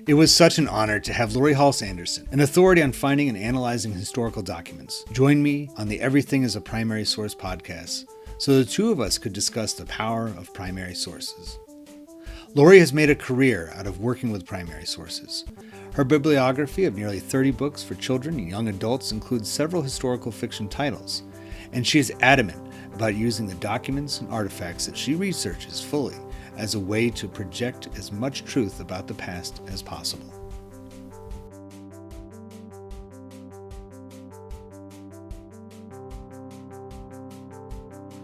It was such an honor to have Laurie Halse Anderson, an authority on finding and analyzing historical documents, join me on the Everything is a Primary Source podcast so the two of us could discuss the power of primary sources. Laurie has made a career out of working with primary sources. Her bibliography of nearly 30 books for children and young adults includes several historical fiction titles, and she is adamant about using the documents and artifacts that she researches fully as a way to project as much truth about the past as possible.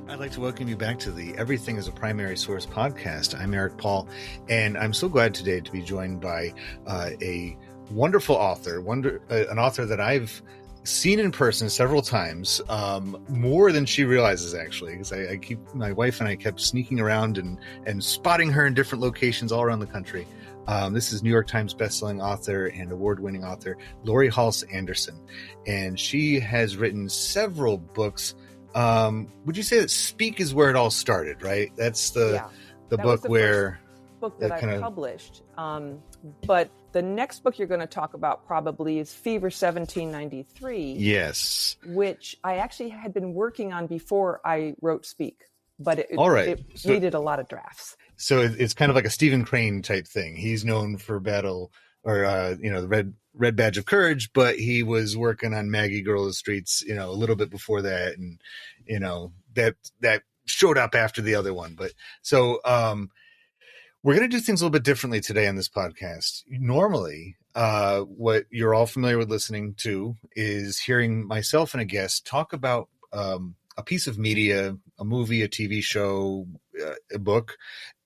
I'd like to welcome you back to the Everything is a Primary Source podcast. I'm Eric Paul, and I'm so glad today to be joined by a wonderful author, an author that I've seen in person several times, more than she realizes, actually, because my wife and I kept sneaking around and spotting her in different locations all around the country. This is New York Times bestselling author and award-winning author Laurie Halse Anderson, and she has written several books. Would you say that Speak is where it all started, right? That's the book where book that I published. But the next book you're going to talk about probably is Fever 1793. Yes. Which I actually had been working on before I wrote Speak, but it needed a lot of drafts. So it's kind of like a Stephen Crane type thing. He's known for Battle or, the Red Badge of Courage, but he was working on Maggie Girl of the Streets, a little bit before that. And, that showed up after the other one. But so, we're going to do things a little bit differently today on this podcast. Normally, what you're all familiar with listening to is hearing myself and a guest talk about a piece of media, a movie, a TV show, a book,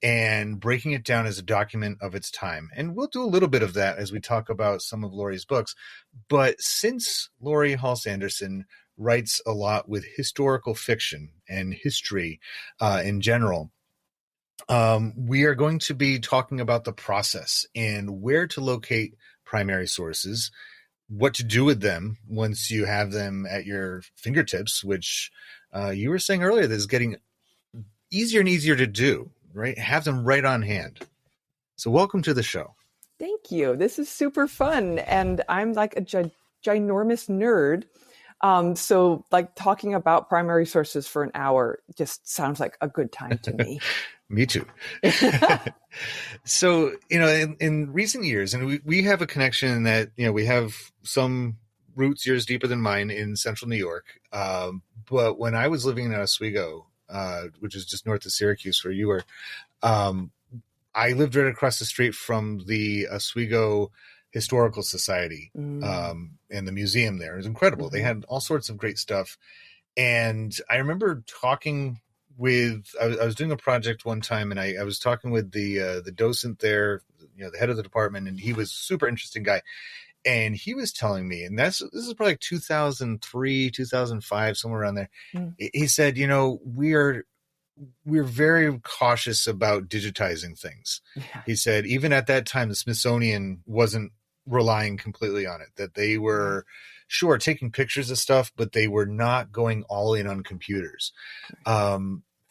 and breaking it down as a document of its time. And we'll do a little bit of that as we talk about some of Laurie's books. But since Laurie Halse Anderson writes a lot with historical fiction and history in general, we are going to be talking about the process and where to locate primary sources, what to do with them once you have them at your fingertips, which you were saying earlier, that is getting easier and easier to do, right? Have them right on hand. So welcome to the show. Thank you. This is super fun. And I'm like a ginormous nerd. So like talking about primary sources for an hour just sounds like a good time to me. Me too. So, in recent years, and we have a connection that, we have some roots years deeper than mine in central New York. But when I was living in Oswego, which is just north of Syracuse where you were, I lived right across the street from the Oswego Historical Society and the museum there. It was incredible. Mm-hmm. They had all sorts of great stuff. And I remember talking I was doing a project one time, and I was talking with the docent there, the head of the department, and he was a super interesting guy. And he was telling me, and this is probably like 2003, 2005, somewhere around there. He said, we're very cautious about digitizing things. Yeah. He said, even at that time, the Smithsonian wasn't relying completely on it, that they were sure taking pictures of stuff, but they were not going all in on computers.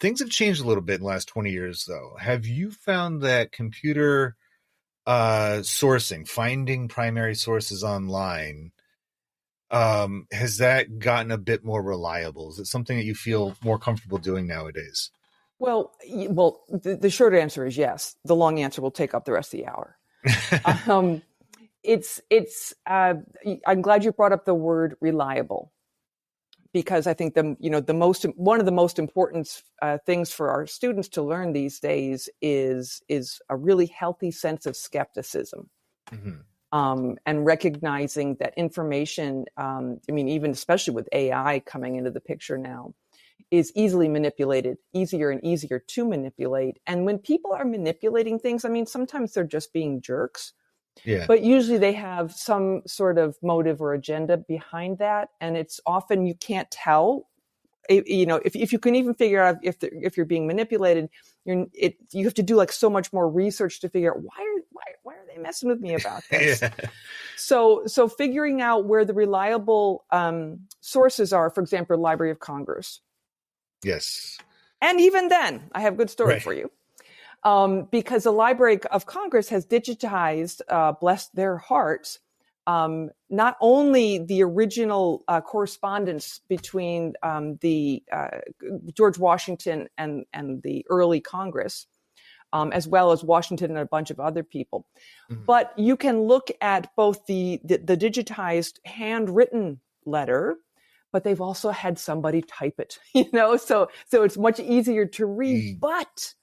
Things have changed a little bit in the last 20 years, though. Have you found that computer sourcing, finding primary sources online, has that gotten a bit more reliable? Is it something that you feel more comfortable doing nowadays? Well, the short answer is yes. The long answer will take up the rest of the hour. I'm glad you brought up the word reliable, because I think one of the most important things for our students to learn these days is a really healthy sense of skepticism. Mm-hmm. And recognizing that information, even especially with AI coming into the picture now, is easily manipulated, easier and easier to manipulate. And when people are manipulating things, sometimes they're just being jerks. Yeah. But usually they have some sort of motive or agenda behind that. And it's often you can't tell, if you can even figure out if you're being manipulated, you have to do like so much more research to figure out why are they messing with me about this? Yeah. So figuring out where the reliable sources are, for example, Library of Congress. Yes. And even then, I have a good story for you. because the Library of Congress has digitized, bless their hearts, not only the original correspondence between the George Washington and the early Congress, as well as Washington and a bunch of other people, but you can look at both the digitized handwritten letter, but they've also had somebody type it, so it's much easier to read. But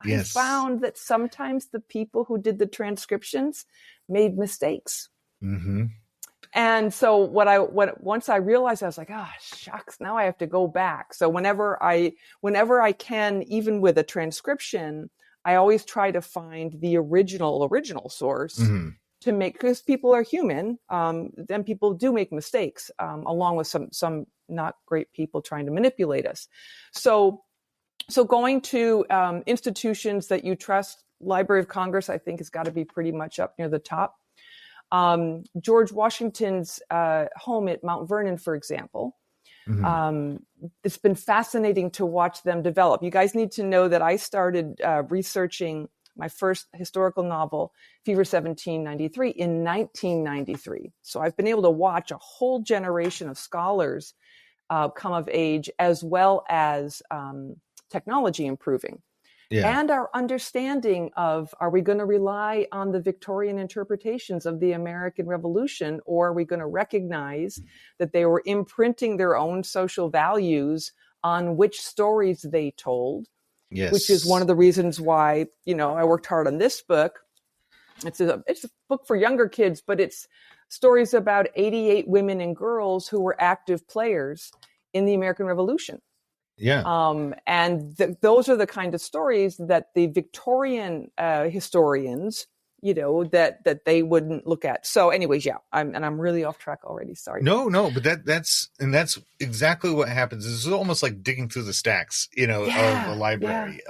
I found that sometimes the people who did the transcriptions made mistakes. Mm-hmm. And so once I realized, I was like, shucks, now I have to go back. So whenever I can, even with a transcription, I always try to find the original source to make, because people are human. Then people do make mistakes, along with some not great people trying to manipulate us. So going to institutions that you trust, Library of Congress, I think, has got to be pretty much up near the top. George Washington's home at Mount Vernon, for example. It's been fascinating to watch them develop. You guys need to know that I started researching my first historical novel, Fever 1793, in 1993. So I've been able to watch a whole generation of scholars come of age, as well as technology improving. Yeah. And our understanding of, are we going to rely on the Victorian interpretations of the American Revolution, or are we going to recognize that they were imprinting their own social values on which stories they told? Yes. Which is one of the reasons why, I worked hard on this book. It's a book for younger kids, but it's stories about 88 women and girls who were active players in the American Revolution. Yeah. And those are the kind of stories that the Victorian historians, that they wouldn't look at. So anyways, yeah, I'm really off track already. Sorry. No, but that's exactly what happens. It's almost like digging through the stacks, of a library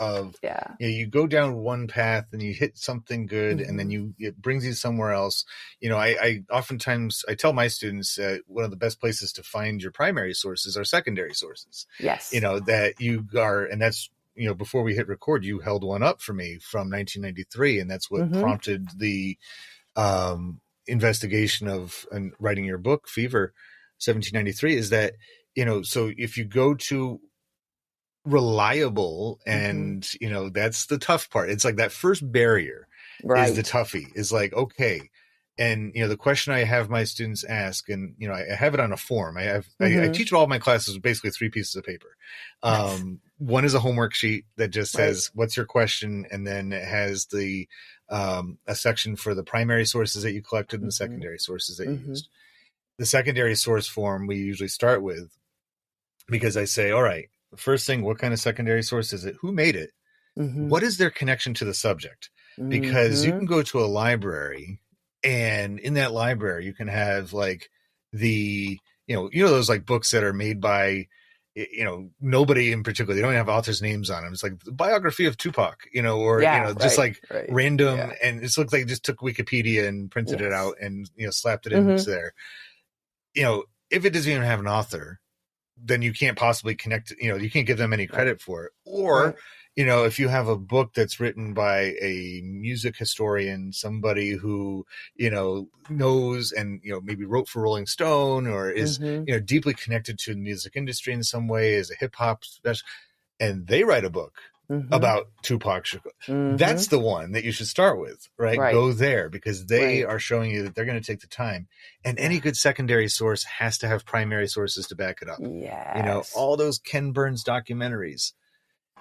you go down one path and you hit something good, and then it brings you somewhere else. I oftentimes tell my students one of the best places to find your primary sources are secondary sources. Yes. That you are, and that's, before we hit record, you held one up for me from 1993, and that's what prompted the investigation of and writing your book, Fever 1793, is that, so if you go to reliable, and, that's the tough part. It's like that first barrier is the toughie. Is like, okay. And, the question I have my students ask, and, I have it on a form. I teach all of my classes with basically 3 pieces of paper. Nice. One is a homework sheet that just says, what's your question? And then it has a section for the primary sources that you collected and the secondary sources that you used. The secondary source form we usually start with, because I say, all right, first thing, what kind of secondary source is it? Who made it? What is their connection to the subject? Because you can go to a library, and in that library, you can have like the, those like books that are made by, nobody in particular. They don't have authors' names on them. It's like the biography of Tupac, just like random. Yeah. And it looks like they just took Wikipedia and printed it out and, slapped it into there. If it doesn't even have an author, then you can't possibly connect, you can't give them any credit for it. Or, if you have a book that's written by a music historian, somebody who, knows and, maybe wrote for Rolling Stone, or is, deeply connected to the music industry in some way, as a hip hop special, and they write a book about Tupac Shakur, that's the one that you should start with, right? Go there, because they are showing you that they're going to take the time. And any good secondary source has to have primary sources to back it up. Yes. All those Ken Burns documentaries.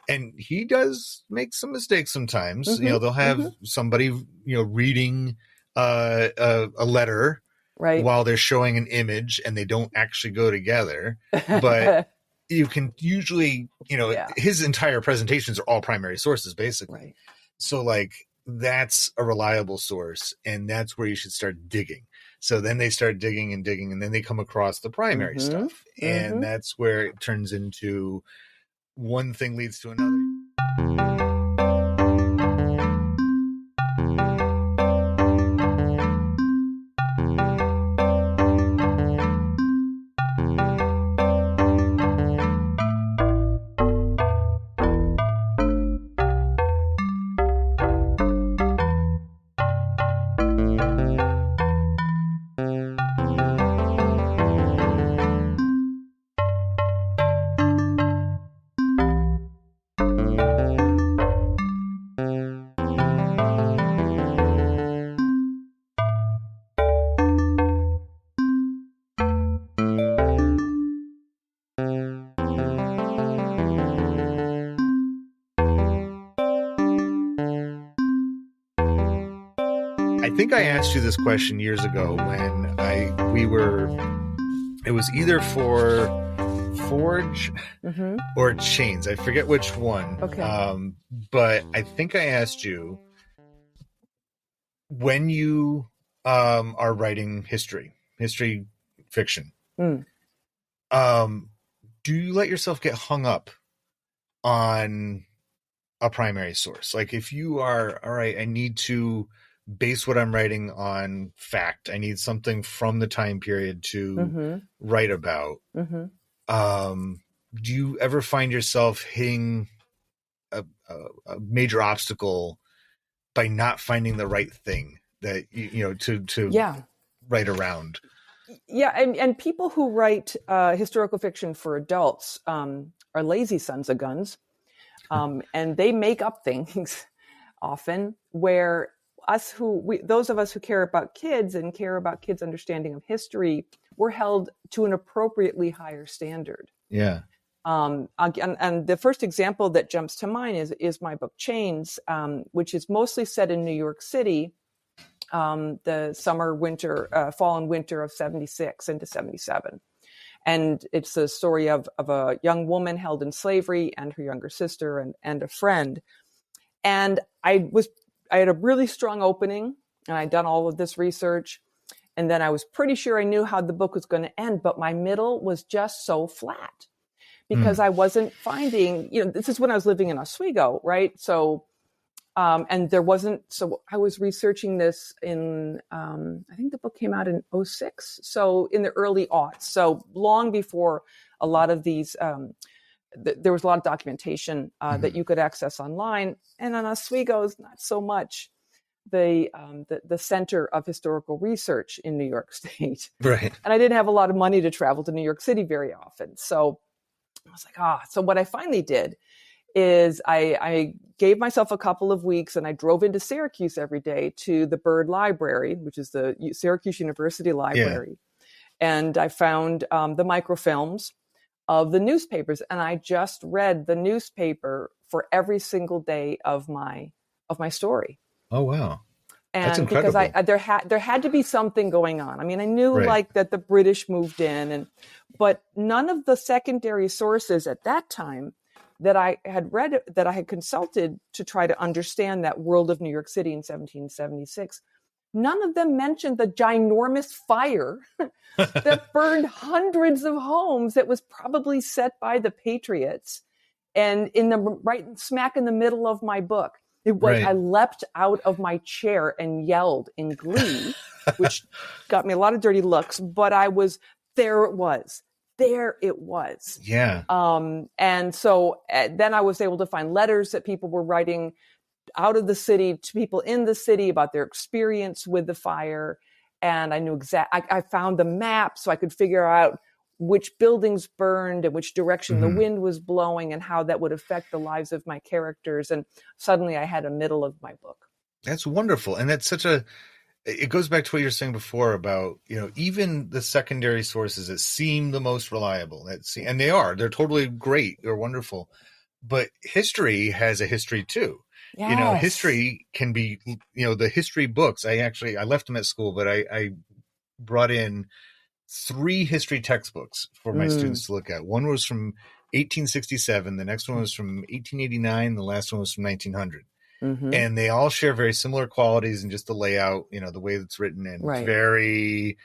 And he does make some mistakes sometimes. They'll have somebody, reading a letter while they're showing an image, and they don't actually go together. But you can usually, his entire presentations are all primary sources, basically. So like, that's a reliable source, and that's where you should start digging. So then they start digging, and then they come across the primary stuff. And that's where it turns into one thing leads to another. I think I asked you this question years ago when it was either for Forge or Chains. I forget which one. Okay. But I think I asked you, when you are writing history fiction, do you let yourself get hung up on a primary source? Like, if you are, all right, I need to base what I'm writing on fact, I need something from the time period to write about. Do you ever find yourself hitting a major obstacle by not finding the right thing that to write around? Yeah, and people who write historical fiction for adults are lazy sons of guns, and they make up things often. Where those of us who care about kids and care about kids' understanding of history, we're held to an appropriately higher standard. Yeah. And the first example that jumps to mind is my book Chains, which is mostly set in New York City, the fall and winter of 76 into 77. And it's a story of a young woman held in slavery and her younger sister and a friend. And I had a really strong opening, and I'd done all of this research. And then I was pretty sure I knew how the book was going to end, but my middle was just so flat because I wasn't finding, this is when I was living in Oswego, right? So, and there wasn't, so I was researching this in, I think the book came out in 2006. So in the early aughts, so long before a lot of these, there was a lot of documentation that you could access online. And on Oswego is not so much the center of historical research in New York State. Right. And I didn't have a lot of money to travel to New York City very often. So I was like, so what I finally did is I gave myself a couple of weeks and I drove into Syracuse every day to the Byrd Library, which is the Syracuse University Library. Yeah. And I found the microfilms of the newspapers. And I just read the newspaper for every single day of my story. Oh, wow. That's And incredible. because there had to be something going on. I mean, I knew like that the British moved in, but none of the secondary sources at that time that I had read, that I had consulted to try to understand that world of New York City in 1776, none of them mentioned the ginormous fire that burned hundreds of homes that was probably set by the Patriots. And right smack in the middle of my book, it was, I leapt out of my chair and yelled in glee, which got me a lot of dirty looks, but there it was. Yeah. And so then I was able to find letters that people were writing out of the city to people in the city about their experience with the fire. And I knew I found the map so I could figure out which buildings burned and which direction the wind was blowing and how that would affect the lives of my characters. And suddenly I had a middle of my book. That's wonderful. And that's it goes back to what you were saying before about, even the secondary sources that seem the most reliable, and they're totally great. They're wonderful, but history has a history too. Yes. History can be, the history books. I left them at school, but I brought in 3 history textbooks for my students to look at. One was from 1867. The next one was from 1889. The last one was from 1900. And they all share very similar qualities in just the layout, the way it's written. And it's very,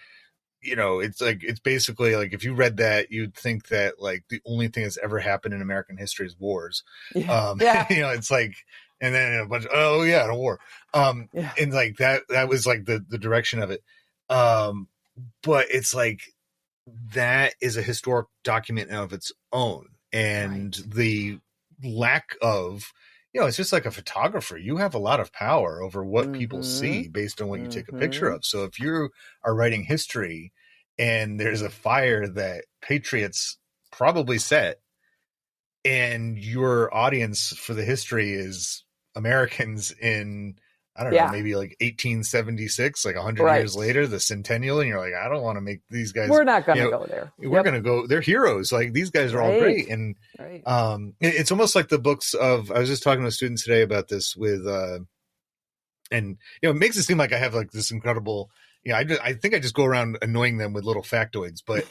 it's basically like, if you read that, you'd think that like the only thing that's ever happened in American history is wars. It's like, and then a bunch of, a war. And like that was like the direction of it. But it's like, that is a historic document of its own. And the lack of, it's just like a photographer. You have a lot of power over what people see based on what you take a picture of. So if you are writing history and there's a fire that Patriots probably set, and your audience for the history is Americans in, I don't know, maybe like 1876, like 100 years later, the centennial, and you're like, I don't want to make these guys. We're not going to go there. We're going to go. They're heroes. Like, these guys are all great, and it's almost like the books of. I was just talking to students today about this with And it makes it seem like I have like this incredible. I think I just go around annoying them with little factoids. But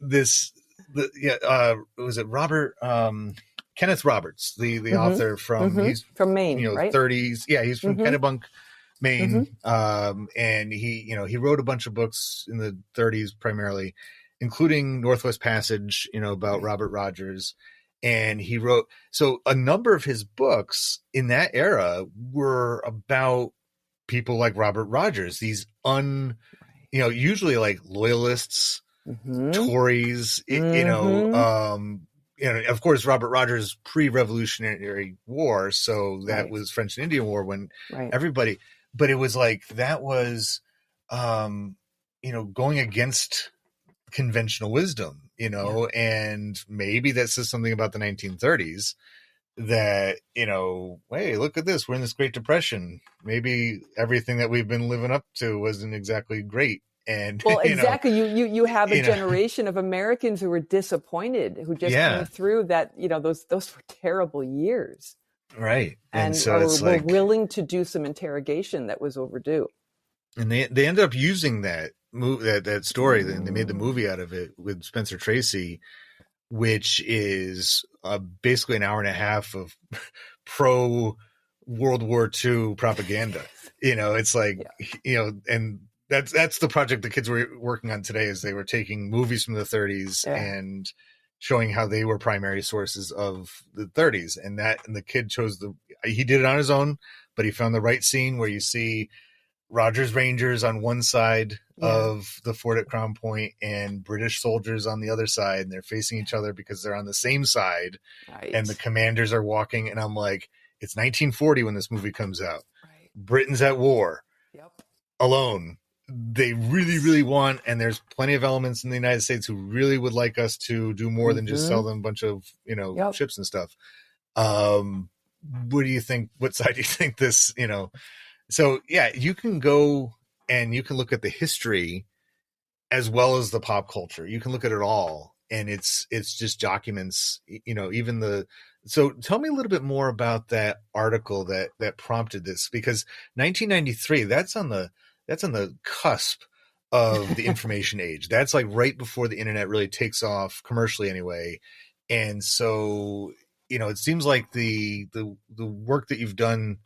this the yeah was it Robert Kenneth Roberts, the Mm-hmm. author from Mm-hmm. he's From Maine, right? 30s. Yeah, he's from Mm-hmm. Kennebunk, Mm-hmm. Maine. And he wrote a bunch of books in the 30s primarily, including Northwest Passage, about Right. Robert Rogers. And he wrote, so a number of his books in that era were about people like Robert Rogers, these Right. usually like loyalists, Mm-hmm. Tories, Mm-hmm. of course, Robert Rogers pre-Revolutionary War, so that Right. was French and Indian War when Right. everybody, but it was like that was, going against conventional wisdom, Yeah. and maybe that says something about the 1930s that, hey, look at this, we're in this Great Depression. Maybe everything that we've been living up to wasn't exactly great. And, Well, exactly. You have a you know, generation of Americans who were disappointed, who just came yeah, through that, those were terrible years, right. And and so it's were like, willing to do some interrogation that was overdue. and they ended up using that story, and they made the movie out of it with Spencer Tracy, which is basically an hour and a half of pro World War II propaganda. It's like, Yeah. And that's the project the kids were working on today, is they were taking movies from the 30s Yeah. and showing how they were primary sources of the 30s. And the kid he did it on his own, but he found the right scene where you see Rogers Rangers on one side Yeah. of the fort at Crown Point and British soldiers on the other side, and they're facing each other because they're on the same side, and the Right. commanders are walking, and I'm like, it's 1940 when this movie comes out. Right. Britain's at war Yep. alone. They really, really want, and there's plenty of elements in the United States who really would like us to do more than just Mm-hmm. sell them a bunch of, Yep. ships and stuff. What do you think? What side do you think this, So yeah, you can go and you can look at the history as well as the pop culture. You can look at it all, and it's just documents. Even the. So tell me a little bit more about that article that prompted this, because 1993, that's on the cusp of the information age. That's like right before the internet really takes off commercially, anyway. And so it seems like the work that you've done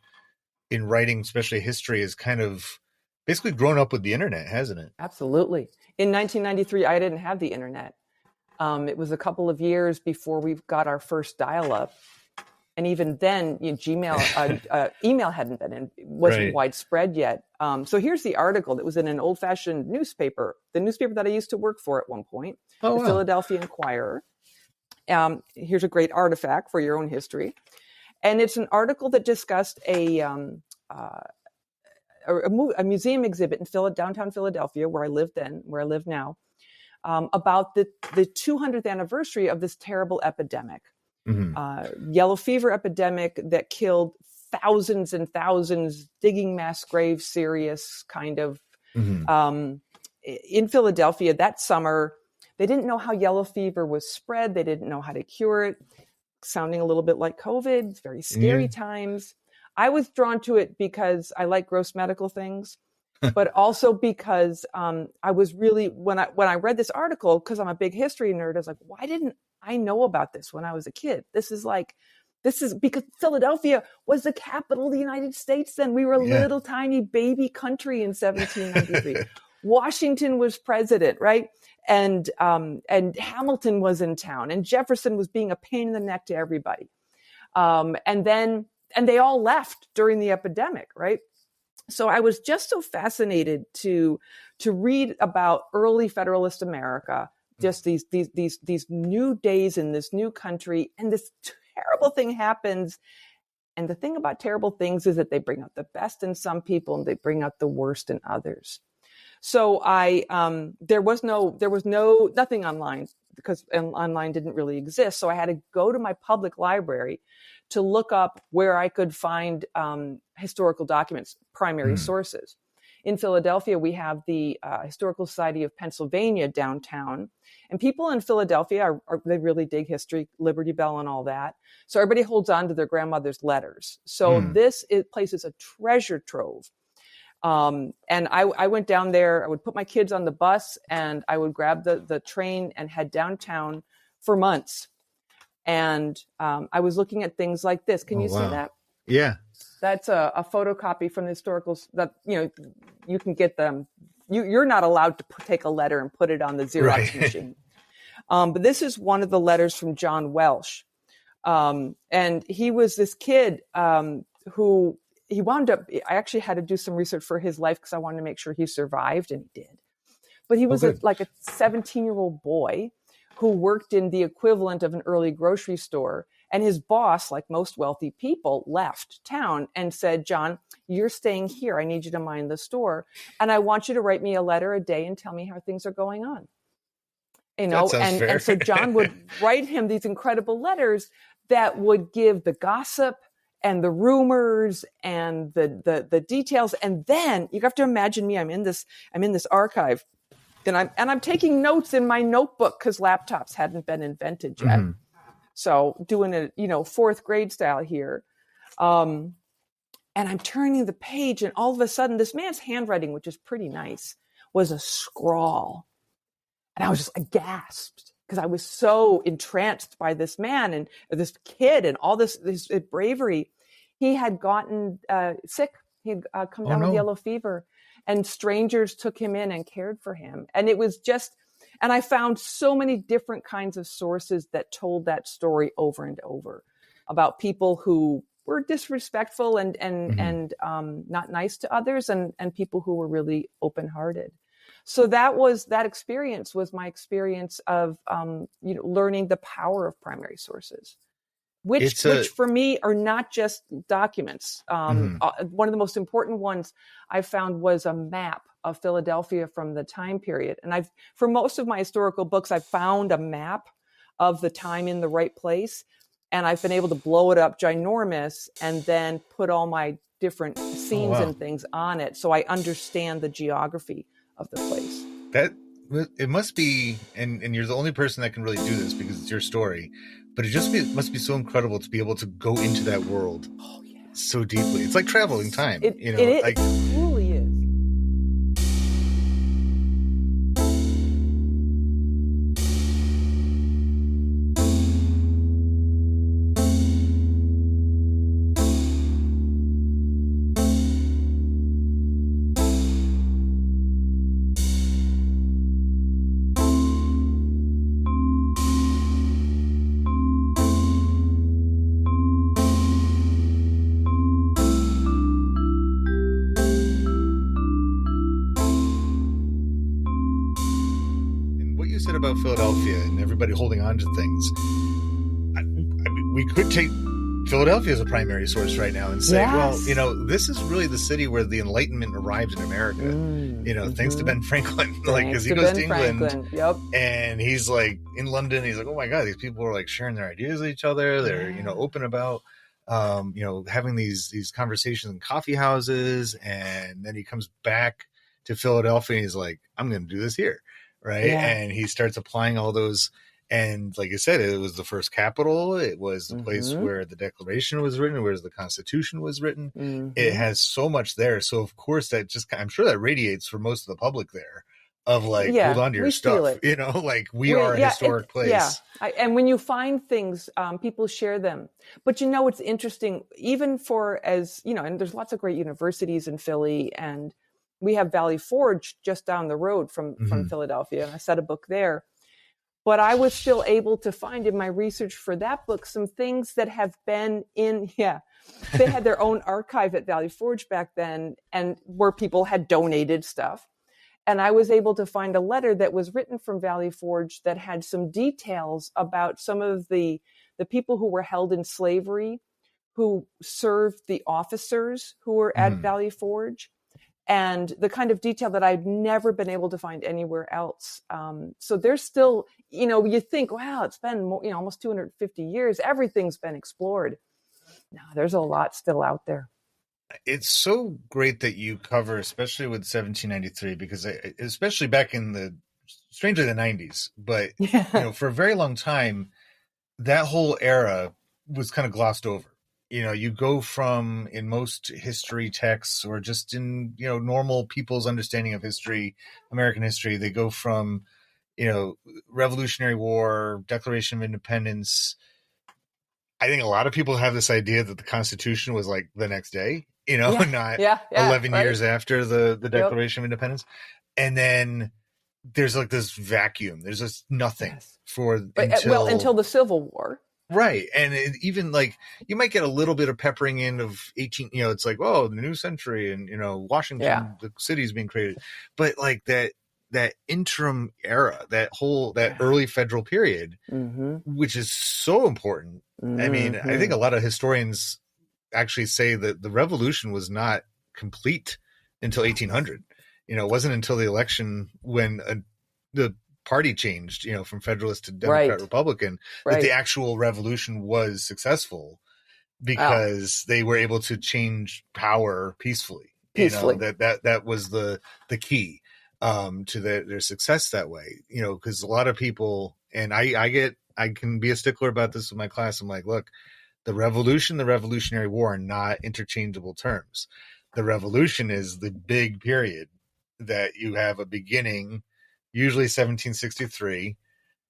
in writing, especially history, is kind of basically grown up with the internet, hasn't it? Absolutely. In 1993, I didn't have the internet. It was a couple of years before we got our first dial-up, and even then, Gmail, email wasn't Right. widespread yet. So here's the article that was in an old-fashioned newspaper, the newspaper that I used to work for at one point, Oh, the wow. Philadelphia Inquirer. Here's a great artifact for your own history, and it's an article that discussed a museum exhibit in downtown Philadelphia, where I lived then, where I live now, about the 200th anniversary of this terrible epidemic. Yellow fever epidemic that killed thousands and thousands, digging mass graves, serious kind of. In Philadelphia that summer, they didn't know how yellow fever was spread. They didn't know how to cure it. Sounding a little bit like COVID. It's very scary times. I was drawn to it because I like gross medical things, but also because I was really, when I read this article, because I'm a big history nerd, I was like, why didn't I know about this when I was a kid? This is because Philadelphia was the capital of the United States then. We were a Yeah. little tiny baby country in 1793. Washington was president, right? And Hamilton was in town, and Jefferson was being a pain in the neck to everybody. And they all left during the epidemic, right? So I was just so fascinated to read about early Federalist America, just these new days in this new country, and this terrible thing happens. And the thing about terrible things is that they bring out the best in some people and they bring out the worst in others. So there was nothing online, because online didn't really exist. So I had to go to my public library to look up where I could find historical documents, primary sources. in Philadelphia, we have the Historical Society of Pennsylvania downtown. And people in Philadelphia they really dig history, Liberty Bell and all that. So everybody holds on to their grandmother's letters. So this place is a treasure trove. And I went down there. I would put my kids on the bus and I would grab the train and head downtown for months. And I was looking at things like this. Can you see that? Yeah. That's a photocopy from the historical that, you can get them. You're not allowed to take a letter and put it on the Xerox machine. But this is one of the letters from John Welsh. And he was this kid who he wound up, I actually had to do some research for his life because I wanted to make sure he survived, and he did. But he was like a 17-year-old boy who worked in the equivalent of an early grocery store. And his boss, like most wealthy people, left town and said, John, you're staying here. I need you to mind the store. And I want you to write me a letter a day and tell me how things are going on. And so John would write him these incredible letters that would give the gossip and the rumors and the details. And then you have to imagine me, I'm in this archive. And I'm taking notes in my notebook because laptops hadn't been invented yet. Mm-hmm. So doing it, fourth grade style here. And I'm turning the page, and all of a sudden this man's handwriting, which is pretty nice, was a scrawl. And I was just gasped because I was so entranced by this man and this kid and all this bravery. He had gotten sick. He'd come down with yellow fever. And strangers took him in and cared for him. And it was and I found so many different kinds of sources that told that story over and over about people who were disrespectful and not nice to others, and people who were really open-hearted. So that experience was my experience of learning the power of primary sources. Which for me are not just documents. One of the most important ones I found was a map of Philadelphia from the time period. And for most of my historical books, I've found a map of the time in the right place. And I've been able to blow it up ginormous and then put all my different scenes and things on it. So I understand the geography of the place. It must be, and you're the only person that can really do this because it's your story, but it must be so incredible to be able to go into that world so deeply. It's like traveling time. It truly is. About Philadelphia and everybody holding on to things. I mean, we could take Philadelphia as a primary source right now and say, well, this is really the city where the Enlightenment arrived in America. Thanks to Ben Franklin, because he goes to England, and he's like in London. He's like, oh my God, these people are like sharing their ideas with each other. They're open about having these conversations in coffee houses, and then he comes back to Philadelphia and he's like, I'm going to do this here. Right. Yeah. And he starts applying all those. And like I said, it was the first capital. It was the place where the Declaration was written, where the Constitution was written. It has so much there. So, of course, I'm sure that radiates for most of the public there of hold on to your stuff. We are a historic place. Yeah. And when you find things, people share them. But, it's interesting, even and there's lots of great universities in Philly, and we have Valley Forge just down the road from Philadelphia, and I set a book there. But I was still able to find in my research for that book some things that have been they had their own archive at Valley Forge back then, and where people had donated stuff. And I was able to find a letter that was written from Valley Forge that had some details about some of the people who were held in slavery, who served the officers who were at Valley Forge. And the kind of detail that I've never been able to find anywhere else. So there's still, you think, wow, it's been almost 250 years. Everything's been explored. No, there's a lot still out there. It's so great that you cover, especially with 1793, because especially back in the strangely the 90s, but Yeah. for a very long time, that whole era was kind of glossed over. You go from in most history texts or just in normal people's understanding of history, American history, they go from Revolutionary War, Declaration of Independence. I think a lot of people have this idea that the Constitution was like the next day, Yeah. not Yeah. Yeah. 11 Right. years after the Yep. Declaration of Independence. And then there's like this vacuum. There's just nothing Yes. for Well, until until the Civil War. right. And even like you might get a little bit of peppering in of 18, it's like, oh, the new century and, Yeah. Washington, the city's being created. But like that interim era, that Yeah. early federal period, Mm-hmm. which is so important. I mean, I think Mm-hmm. a lot of historians actually say that the revolution was not complete until 1800. It wasn't until the election when the party changed, from Federalist to Democrat Right. Republican, that the Right. actual revolution was successful Wow. because they were able to change power peacefully. Peacefully. That was the key to their success that way. Because a lot of people, and I can be a stickler about this with my class. I'm like, look, the revolution, the Revolutionary War are not interchangeable terms. The revolution is the big period that you have a beginning, usually 1763,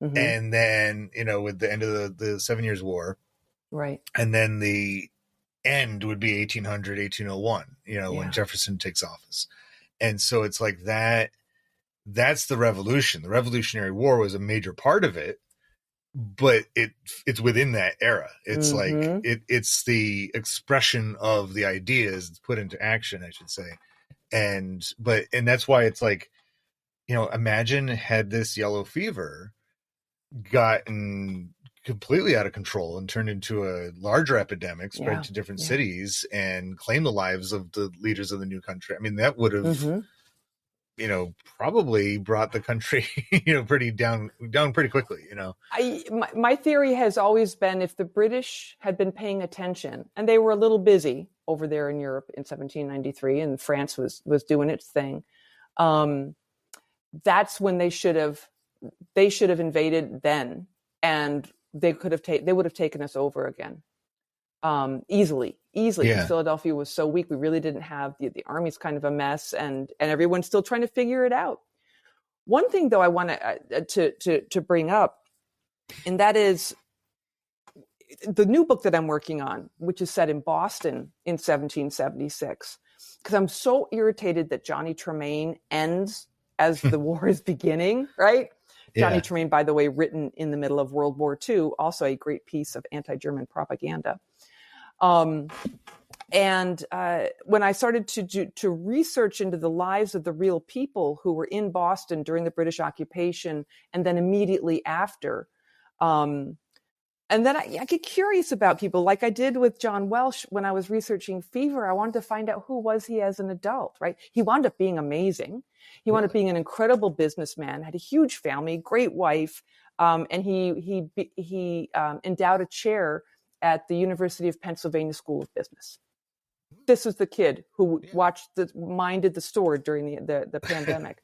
Mm-hmm. and then with the end of the 7 Years War, Right. and then the end would be 1800, 1801. When Yeah. Jefferson takes office. And so it's like that's the revolution. The Revolutionary War was a major part of it, but it's within that era. It's like Mm-hmm. it's the expression of the ideas put into action, I should say. And that's why it's like, imagine had this yellow fever gotten completely out of control and turned into a larger epidemic, spread Yeah. to different Yeah. cities and claimed the lives of the leaders of the new country. I mean, that would have, Mm-hmm. probably brought the country, pretty down pretty quickly. My theory has always been if the British had been paying attention, and they were a little busy over there in Europe in 1793, and France was doing its thing. Um, that's when they should have invaded then, and they would have taken us over again, easily because Yeah. Philadelphia was so weak. We really didn't have the army's kind of a mess, and everyone's still trying to figure it out. One thing though I want to bring up, and that is the new book that I'm working on, which is set in Boston in 1776, because I'm so irritated that Johnny Tremain ends as the war is beginning, right? Johnny Yeah. Tremain, by the way, written in the middle of World War II, also a great piece of anti-German propaganda. And when I started to research into the lives of the real people who were in Boston during the British occupation and then immediately after, and then I get curious about people like I did with John Welsh when I was researching fever. I wanted to find out who was he as an adult, right? He wound up being amazing. He wound up being an incredible businessman, had a huge family, great wife, and he endowed a chair at the University of Pennsylvania School of Business. This is the kid who minded the store during the pandemic.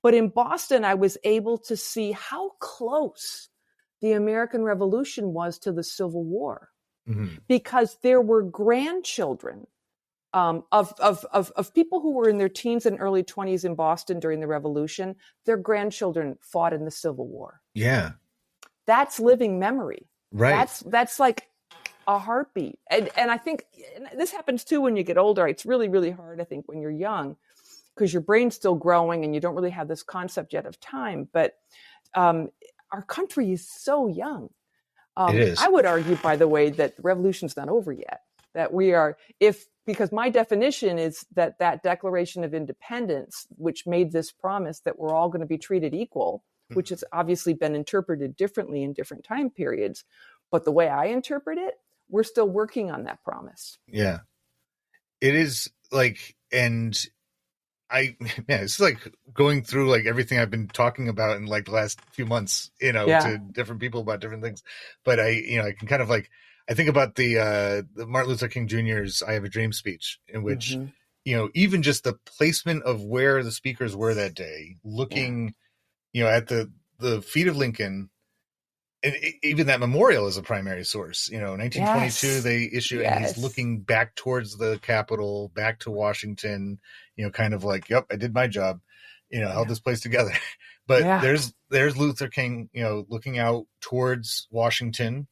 But in Boston, I was able to see how close the American Revolution was to the Civil War, Mm-hmm. because there were grandchildren of people who were in their teens and early 20s in Boston during the Revolution. Their grandchildren fought in the Civil War. Yeah. That's living memory. Right. That's like a heartbeat. And I think this happens too when you get older. It's really, really hard, I think, when you're young, because your brain's still growing and you don't really have this concept yet of time. But our country is so young. It is. I would argue, by the way, that the revolution's not over yet. That we are, because my definition is that Declaration of Independence, which made this promise that we're all going to be treated equal, which has obviously been interpreted differently in different time periods. But the way I interpret it, we're still working on that promise. Yeah. It is like, and it's like going through like everything I've been talking about in like the last few months, Yeah. to different people about different things. But I can kind of like, I think about the Martin Luther King Jr.'s "I Have a Dream" speech, in which, Mm-hmm. even just the placement of where the speakers were that day, Yeah. looking, at the feet of Lincoln, and even that memorial is a primary source. 1922 Yes. they issue, and he's Yes. looking back towards the Capitol, back to Washington, kind of like, "Yep, I did my job," held Yeah. this place together. But Yeah. there's Luther King, looking out towards Washington,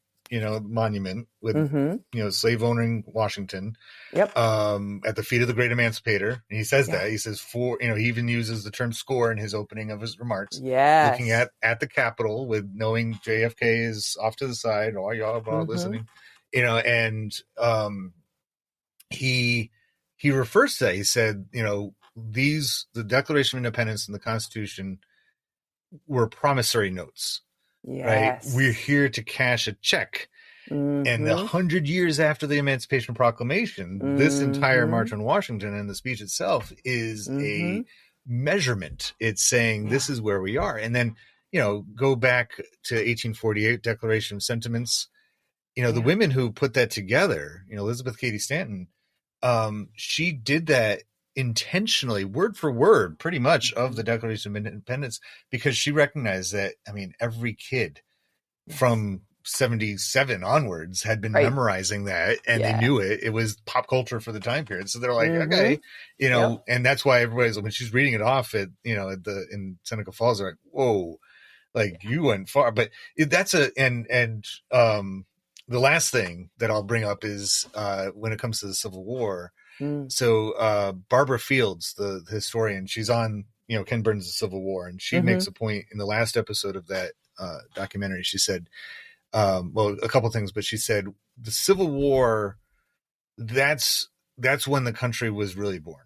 monument with, Mm-hmm. slave owning Washington, Yep. at the feet of the great emancipator. And he says Yeah. that, he says, for, he even uses the term "score" in his opening of his remarks, looking Yes. at the Capitol, with knowing JFK is off to the side, all y'all are Mm-hmm. listening, and he refers to that. He said, the Declaration of Independence and the Constitution were promissory notes, right? We're Yes. here to cash a check. And Mm-hmm. 100 years after the Emancipation Proclamation, this entire Mm-hmm. March on Washington and the speech itself is Mm-hmm. a measurement. It's saying Yeah. this is where we are. And then, go back to 1848 Declaration of Sentiments. The Yeah. women who put that together, Elizabeth Cady Stanton, she did that intentionally, word for word, pretty much, of Mm-hmm. the Declaration of Independence, because she recognized that, I mean, every kid Yes. from 77 onwards had been Right. memorizing that, and they Yeah. knew it. It was pop culture for the time period. So they're like, Mm-hmm. okay, Yep. and that's why everybody's, when she's reading it off in Seneca Falls, they're like, whoa, like, Yeah. you went far. But that's the last thing that I'll bring up is, when it comes to the Civil War. Mm. So Barbara Fields, the historian, she's on, Ken Burns' Civil War, and she Mm-hmm. makes a point in the last episode of that documentary. She said, well, a couple things, but she said the Civil War, that's when the country was really born,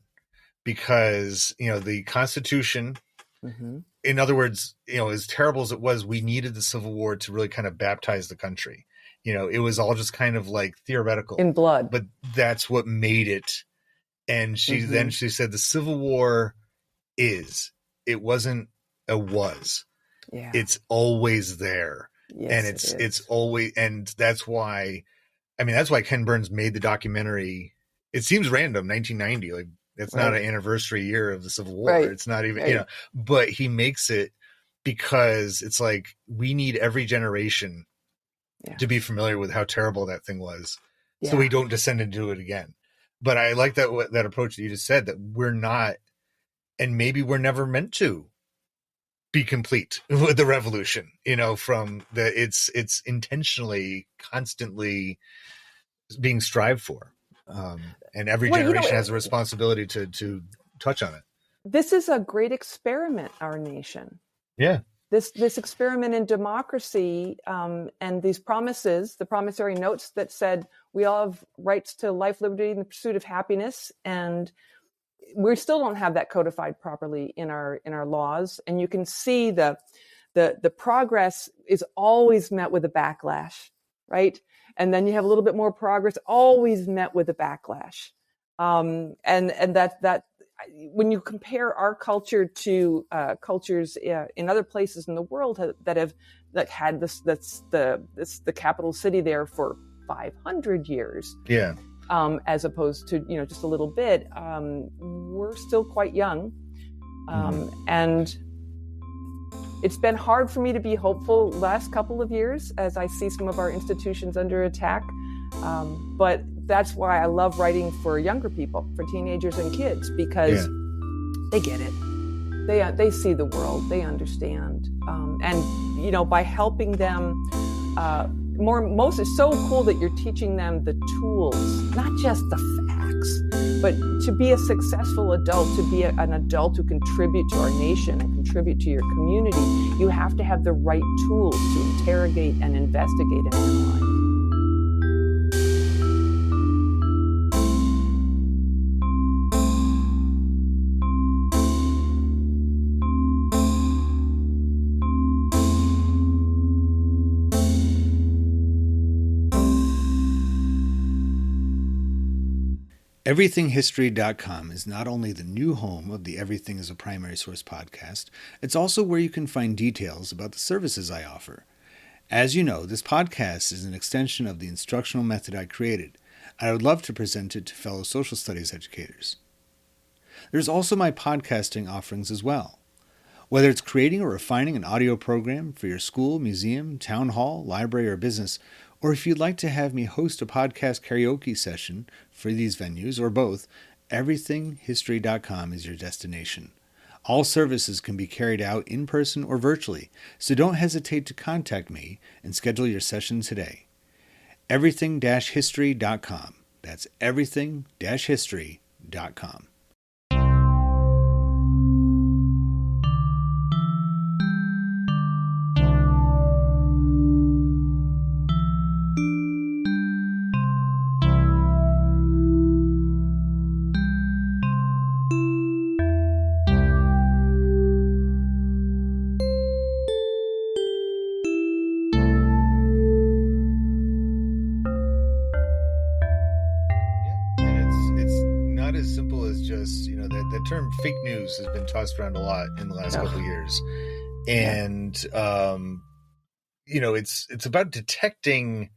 because the Constitution, Mm-hmm. in other words, as terrible as it was, we needed the Civil War to really kind of baptize the country. It was all just kind of like theoretical, In blood. but that's what made it. And Mm-hmm. she said the Civil War is, it wasn't a was, Yeah. it's always there. And Yes, it it's is. always, and that's why, I mean, that's why Ken Burns made the documentary. It seems random, 1990, like, it's not Right. an anniversary year of the Civil War. Right. It's not even, Right. but he makes it because it's like, we need every generation Yeah. to be familiar with how terrible that thing was, so we Yeah. don't descend into it again. But I like that approach that you just said, that we're not, and maybe we're never meant to be complete with the revolution, from the, it's intentionally, constantly being strived for. And every Well, generation has a responsibility to touch on it. this is a great experiment, our nation. Yeah. This experiment in democracy, and these promises, the promissory notes that said we all have rights to life, liberty, and the pursuit of happiness, and we still don't have that codified properly in our laws. And you can see the progress is always met with a backlash, right? And then you have a little bit more progress, always met with a backlash. And that when you compare our culture to cultures in other places in the world that have had the capital city there for 500 years, Yeah. as opposed to just a little bit, we're still quite young, and it's been hard for me to be hopeful last couple of years as I see some of our institutions under attack. But that's why I love writing for younger people, for teenagers and kids, because they get it. They see the world, they understand, and by helping them, most it's so cool that you're teaching them the tools, not just the facts, but to be a successful adult, to be an adult who contribute to our nation and contribute to your community. You have to have the right tools to interrogate and investigate and analyze. EverythingHistory.com is not only the new home of the Everything is a Primary Source podcast, it's also where you can find details about the services I offer. As you know, this podcast is an extension of the instructional method I created. I would love to present it to fellow social studies educators. There's also my podcasting offerings as well. Whether it's creating or refining an audio program for your school, museum, town hall, library, or business, or if you'd like to have me host a podcast karaoke session for these venues, or both, everythinghistory.com is your destination. All services can be carried out in person or virtually, so don't hesitate to contact me and schedule your session today. Everything-history.com. That's everything-history.com. The term fake news has been tossed around a lot in the last couple of years. And, it's about detecting,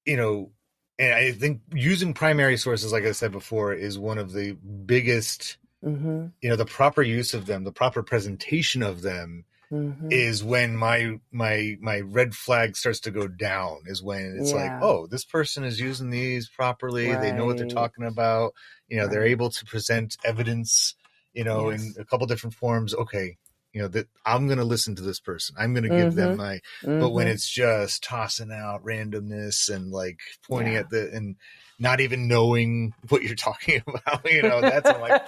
and I think using primary sources, like I said before, is one of the biggest, the proper use of them, the proper presentation of them is when my red flag starts to go down, is when it's like, oh, this person is using these properly. Right. They know what they're talking about. They're able to present evidence, in a couple different forms. Okay. That I'm going to listen to this person. I'm going to give them my, but when it's just tossing out randomness and like pointing at and not even knowing what you're talking about, that's I'm like,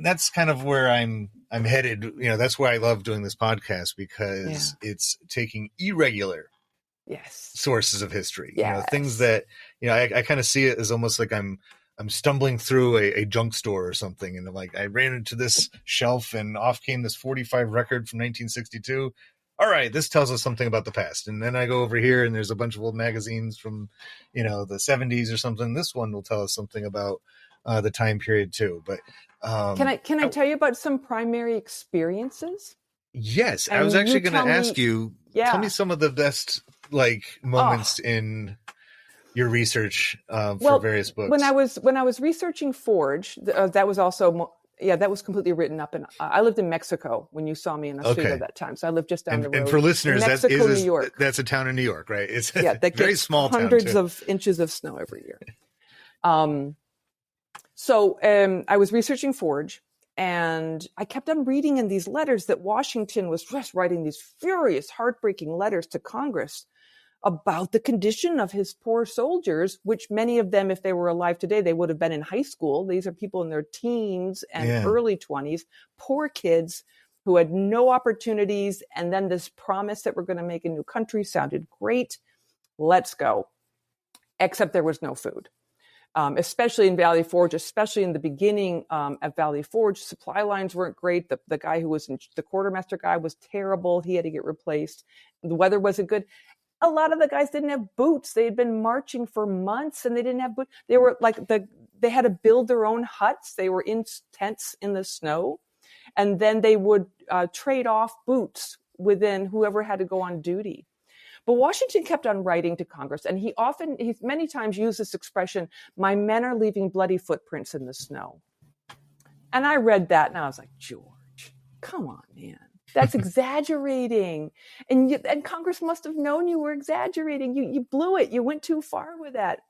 that's kind of where I'm headed. That's why I love doing this podcast, because it's taking irregular sources of history, things that, I kind of see it as almost like I'm stumbling through a junk store or something. And I'm like, I ran into this shelf and off came this 45 record from 1962. All right, this tells us something about the past. And then I go over here and there's a bunch of old magazines from, the 70s or something. This one will tell us something about the time period too. But can I tell you about some primary experiences? Yes, and I was actually going to ask you. Tell me some of the best moments in your research for various books. When I was researching Forge, that was also that was completely written up. And I lived in Mexico when you saw me in Oswego at that time. So I lived just down the road. And for listeners, Mexico, New York. That's a town in New York, right? It's that very small town. Hundreds of inches of snow every year. So I was researching Forge, and I kept on reading in these letters that Washington was just writing these furious, heartbreaking letters to Congress about the condition of his poor soldiers, which many of them, if they were alive today, they would have been in high school. These are people in their teens and early 20s, poor kids who had no opportunities. And then this promise that we're going to make a new country sounded great. Let's go. Except there was no food. Especially in Valley Forge, especially in the beginning at Valley Forge, supply lines weren't great. The guy who was the quartermaster guy was terrible. He had to get replaced. The weather wasn't good. A lot of the guys didn't have boots. They had been marching for months and they didn't have boots. They were they had to build their own huts. They were in tents in the snow. And then they would trade off boots within whoever had to go on duty. But Washington kept on writing to Congress, and he many times used this expression, "My men are leaving bloody footprints in the snow." And I read that, and I was like, George, come on, man. That's exaggerating. And Congress must have known you were exaggerating. You blew it. You went too far with that.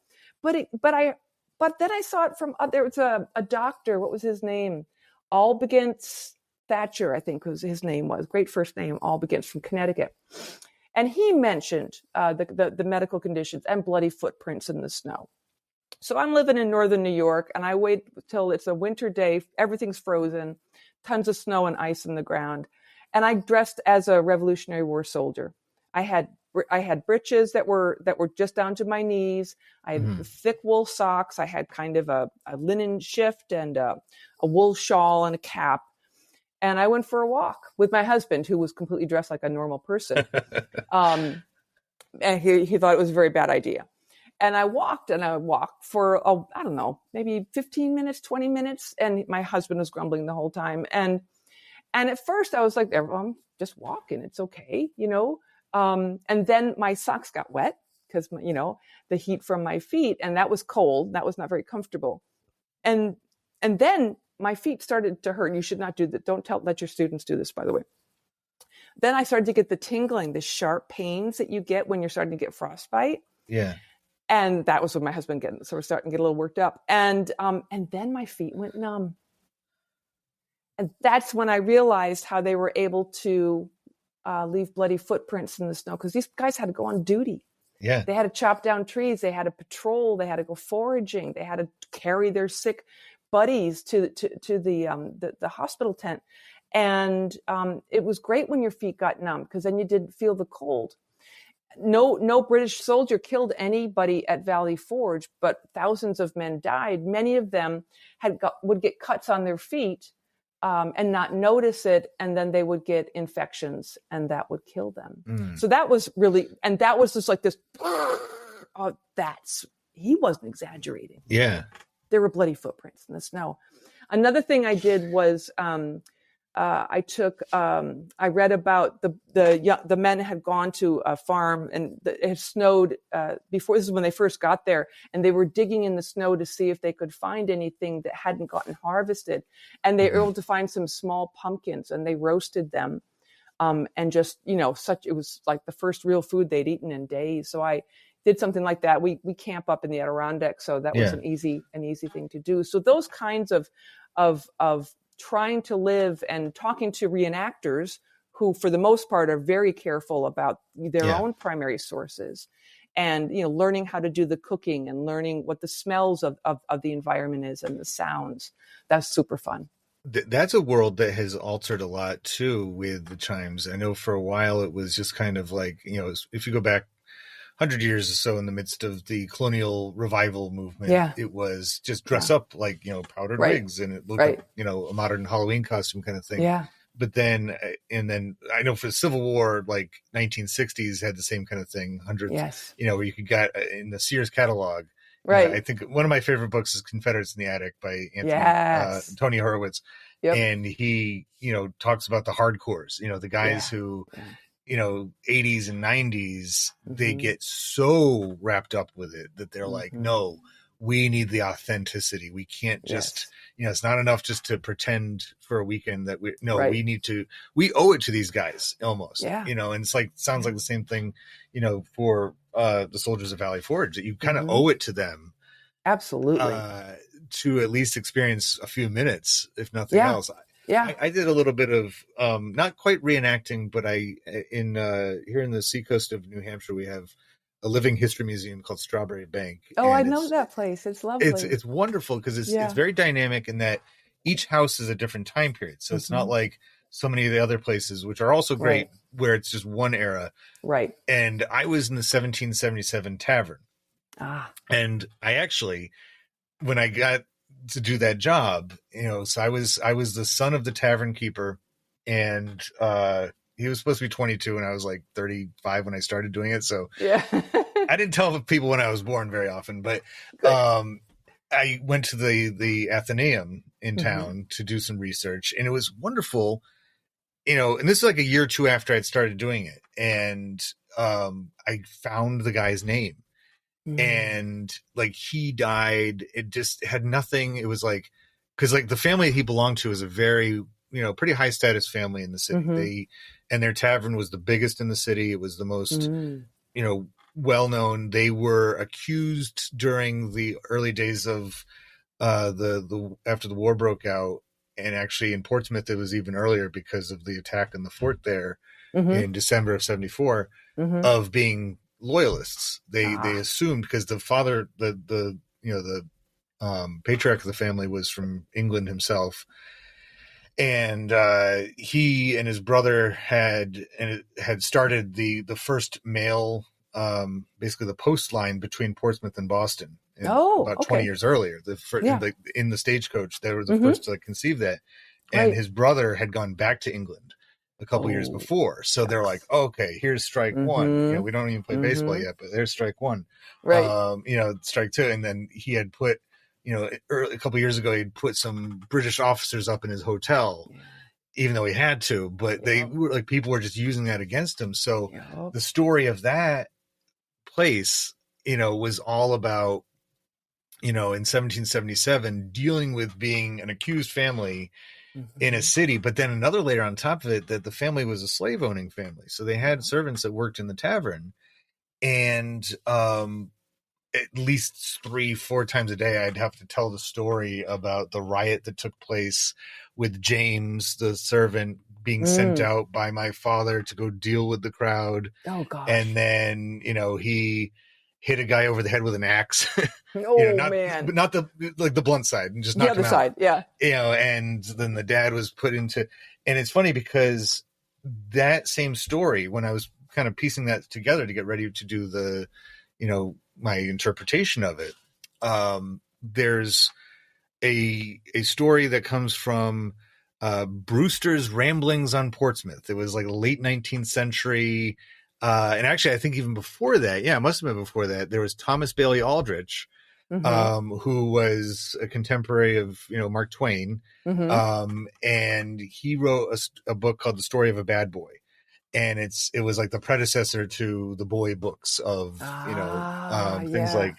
But then I saw it from, there was a doctor, what was his name? Albigance Thatcher, I think his name was. Great first name, Albigance, from Connecticut. And he mentioned the medical conditions and bloody footprints in the snow. So I'm living in northern New York, and I wait till it's a winter day. Everything's frozen, tons of snow and ice in the ground. And I dressed as a Revolutionary War soldier. I had breeches that were just down to my knees. I had thick wool socks. I had kind of a linen shift and a wool shawl and a cap. And I went for a walk with my husband, who was completely dressed like a normal person. And he thought it was a very bad idea. And I walked for, I don't know, maybe 15 minutes, 20 minutes. And my husband was grumbling the whole time. And And at first I was like, I'm just walking. It's okay, you know? And then my socks got wet because, you know, the heat from my feet, and that was cold. That was not very comfortable. And then my feet started to hurt. You should not do that. Don't let your students do this, by the way. Then I started to get the tingling, the sharp pains that you get when you're starting to get frostbite. Yeah. And that was what my husband getting. So we're starting to get a little worked up. And then my feet went numb. And that's when I realized how they were able to leave bloody footprints in the snow, because these guys had to go on duty. Yeah. They had to chop down trees. They had to patrol. They had to go foraging. They had to carry their sick buddies to the hospital tent. And it was great when your feet got numb, because then you didn't feel the cold. No British soldier killed anybody at Valley Forge, but thousands of men died. Many of them would get cuts on their feet and not notice it, and then they would get infections, and that would kill them. So that was really, and that was just like this. Oh, he wasn't exaggerating. Yeah, there were bloody footprints in the snow. Another thing I did was I read about the men had gone to a farm, and it had snowed before. This is when they first got there, and they were digging in the snow to see if they could find anything that hadn't gotten harvested. And they were able to find some small pumpkins, and they roasted them. And just, you know, it was like the first real food they'd eaten in days. So I did something like that. We camp up in the Adirondack, so that was an easy thing to do. So those kinds of trying to live and talking to reenactors who, for the most part, are very careful about their own primary sources, and, you know, learning how to do the cooking and learning what the smells of the environment is and the sounds. That's super fun. That's a world that has altered a lot too with the chimes. I know for a while it was just kind of like, you know, if you go back 100 years or so in the midst of the colonial revival movement, it was just dress up like, you know, powdered wigs, and it looked like, you know, a modern Halloween costume kind of thing. Yeah. But then, and then I know for the Civil War, like 1960s had the same kind of thing. You know, where you could get in the Sears catalog. Right. I think one of my favorite books is Confederates in the Attic by Tony Horowitz. And he, you know, talks about the hardcores, you know, the guys who, you know, 80s and 90s, they get so wrapped up with it that they're like, no, we need the authenticity. We can't just, you know, it's not enough just to pretend for a weekend that we owe it to these guys almost, you know, and it's like, sounds like the same thing, you know, for the soldiers of Valley Forge, that you kind of owe it to them. Absolutely. To at least experience a few minutes, if nothing else. I did a little bit of not quite reenacting, but here in the seacoast of New Hampshire, we have a living history museum called Strawberry Bank. Oh, I know that place. It's lovely. It's wonderful because it's very dynamic in that each house is a different time period. So it's not like so many of the other places, which are also great, where it's just one era. Right. And I was in the 1777 tavern. And I actually, when I got to do that job, you know, so I was the son of the tavern keeper, and he was supposed to be 22 and I was like 35 when I started doing it. So I didn't tell people when I was born very often, but I went to the Athenaeum in town to do some research, and it was wonderful, you know, and this is like a year or two after I'd started doing it. And I found the guy's name. And like, he died. It just had nothing. It was like, because like the family he belonged to is a very, you know, pretty high status family in the city. And their tavern was the biggest in the city. It was the most, you know, well known. They were accused during the early days of the after the war broke out, and actually in Portsmouth it was even earlier because of the attack on the fort there in December of 74 of being loyalists. They assumed, because the father, the you know, the patriarch of the family was from England himself, and he and his brother had started the first mail, basically the post line between Portsmouth and Boston about 20 years earlier. In the stagecoach, they were the first to conceive that, and his brother had gone back to England a couple years before. So they're like, okay, here's strike one. You know, we don't even play baseball yet, but there's strike one. Right. You know, strike two. And then he had put, you know, a couple years ago, he'd put some British officers up in his hotel. even though he had to, but they Yep. were like, people were just using that against him. So Yep. the story of that place, was all about, in 1777, dealing with being an accused family in a city, but then another layer on top of it, that the family was a slave owning family. So they had servants that worked in the tavern, and at least 3-4 times a day, I'd have to tell the story about the riot that took place with James, the servant, being sent out by my father to go deal with the crowd. Oh gosh. And then, he hit a guy over the head with an axe. Oh not man. the blunt side, and just The knock other him out. side, yeah. And then the dad was put into, and it's funny because that same story, when I was kind of piecing that together to get ready to do the, my interpretation of it, there's a story that comes from Brewster's Ramblings on Portsmouth. It was like late 19th century. And actually, I think even before that, it must have been before that, there was Thomas Bailey Aldrich, who was a contemporary of, Mark Twain. And he wrote a book called The Story of a Bad Boy. And it was like the predecessor to the boy books of, things like,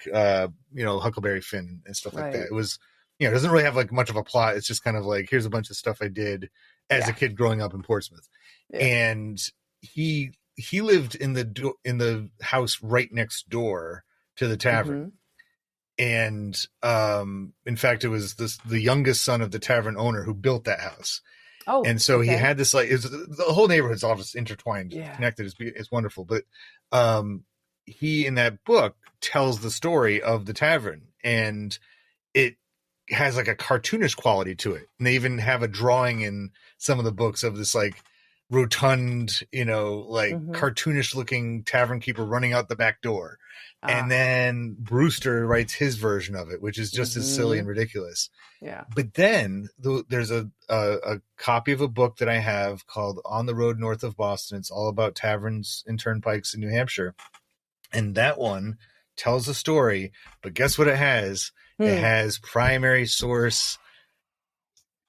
Huckleberry Finn and stuff like that. It was, it doesn't really have like much of a plot. It's just kind of like, here's a bunch of stuff I did as a kid growing up in Portsmouth. And he lived in the house right next door to the tavern. And in fact, it was the youngest son of the tavern owner who built that house. Oh, and so he had this, like, the whole neighborhood's all just intertwined, connected. It's wonderful. But he, in that book, tells the story of the tavern, and it has like a cartoonish quality to it. And they even have a drawing in some of the books of this like rotund, cartoonish looking tavern keeper running out the back door. And then Brewster writes his version of it, which is just as silly and ridiculous. Yeah. But then there's a copy of a book that I have called On the Road North of Boston. It's all about taverns and turnpikes in New Hampshire. And that one tells the story, but guess what it has? It has primary source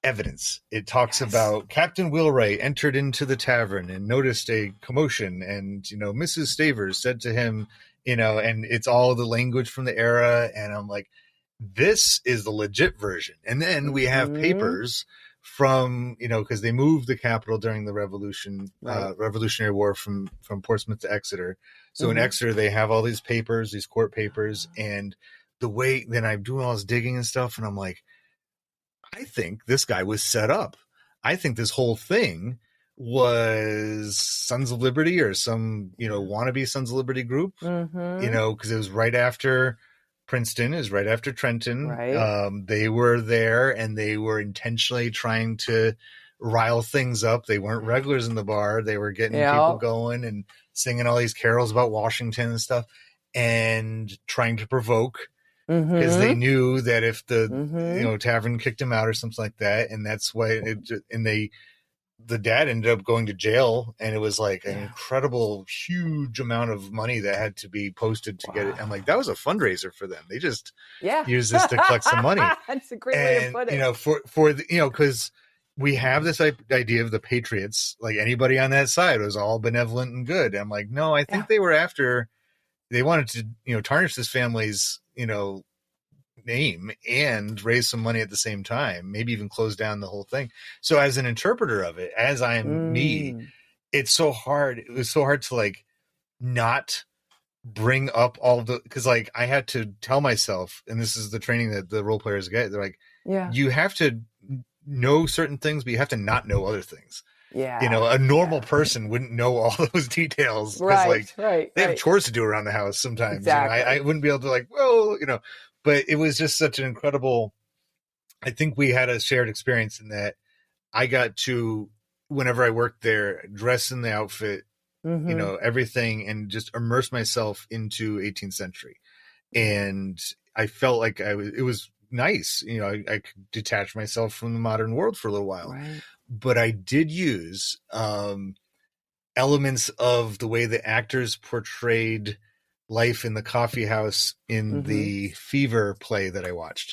evidence. It talks about Captain Wheelwright entered into the tavern and noticed a commotion, and Mrs. Stavers said to him, and it's all the language from the era. And I'm like, this is the legit version. And then we have papers from, because they moved the capital during the Revolutionary War from Portsmouth to Exeter. So in Exeter, they have all these papers, these court papers, and the way then I'm doing all this digging and stuff, and I'm like, I think this guy was set up. I think this whole thing was Sons of Liberty or some, wannabe Sons of Liberty group, because it was right after Princeton, is right after Trenton. Right. They were there, and they were intentionally trying to rile things up. They weren't regulars in the bar. They were getting people going and singing all these carols about Washington and stuff, and trying to provoke, because they knew that if the tavern kicked him out or something like that, and that's why the dad ended up going to jail, and it was like an incredible, huge amount of money that had to be posted to get it. I'm like, that was a fundraiser for them. They just used this to collect some money. That's a great way to put it. For because we have this idea of the Patriots, like anybody on that side was all benevolent and good. And I'm like, no, I think they wanted to, tarnish this family's, name and raise some money at the same time, maybe even close down the whole thing. So as an interpreter of it, as I'm me, it's so hard. It was so hard to like not bring up all the, because like I had to tell myself, and this is the training that the role players get. They're like, you have to know certain things, but you have to not know other things. A normal person wouldn't know all those details, because they have chores to do around the house sometimes. Exactly. I wouldn't be able to like, but it was just such an incredible, I think we had a shared experience in that I got to, whenever I worked there, dress in the outfit, everything, and just immerse myself into 18th century. And I felt like it was nice. I could detach myself from the modern world for a little while. Right. But I did use elements of the way the actors portrayed life in the coffee house in the Fever play that I watched.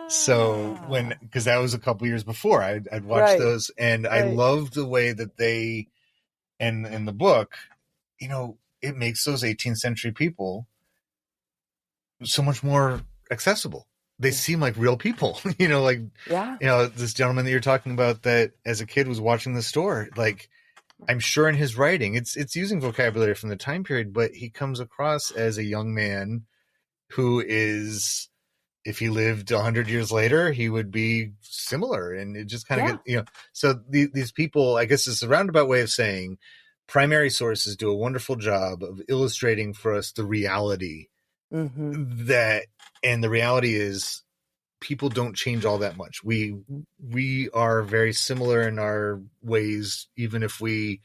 So because that was a couple years before I'd watched those, and I loved the way that they, and in the book, it makes those 18th century people so much more accessible. They seem like real people, this gentleman that you're talking about that as a kid was watching the store, like, I'm sure in his writing, it's using vocabulary from the time period, but he comes across as a young man who is, if he lived 100 years later, he would be similar. And it just kind of so these people, I guess it's a roundabout way of saying primary sources do a wonderful job of illustrating for us the reality and the reality is people don't change all that much. We are very similar in our ways, even if we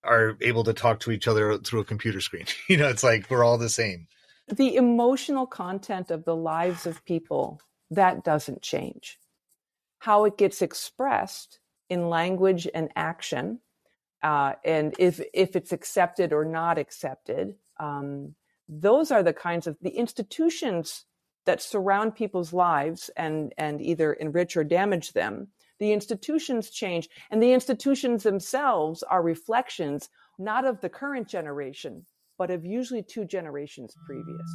are able to talk to each other through a computer screen. It's like we're all the same. The emotional content of the lives of people, that doesn't change. How it gets expressed in language and action, and if it's accepted or not accepted, those are the kinds of the institutions that surround people's lives and either enrich or damage them. The institutions change, and the institutions themselves are reflections not of the current generation, but of usually 2 generations previous.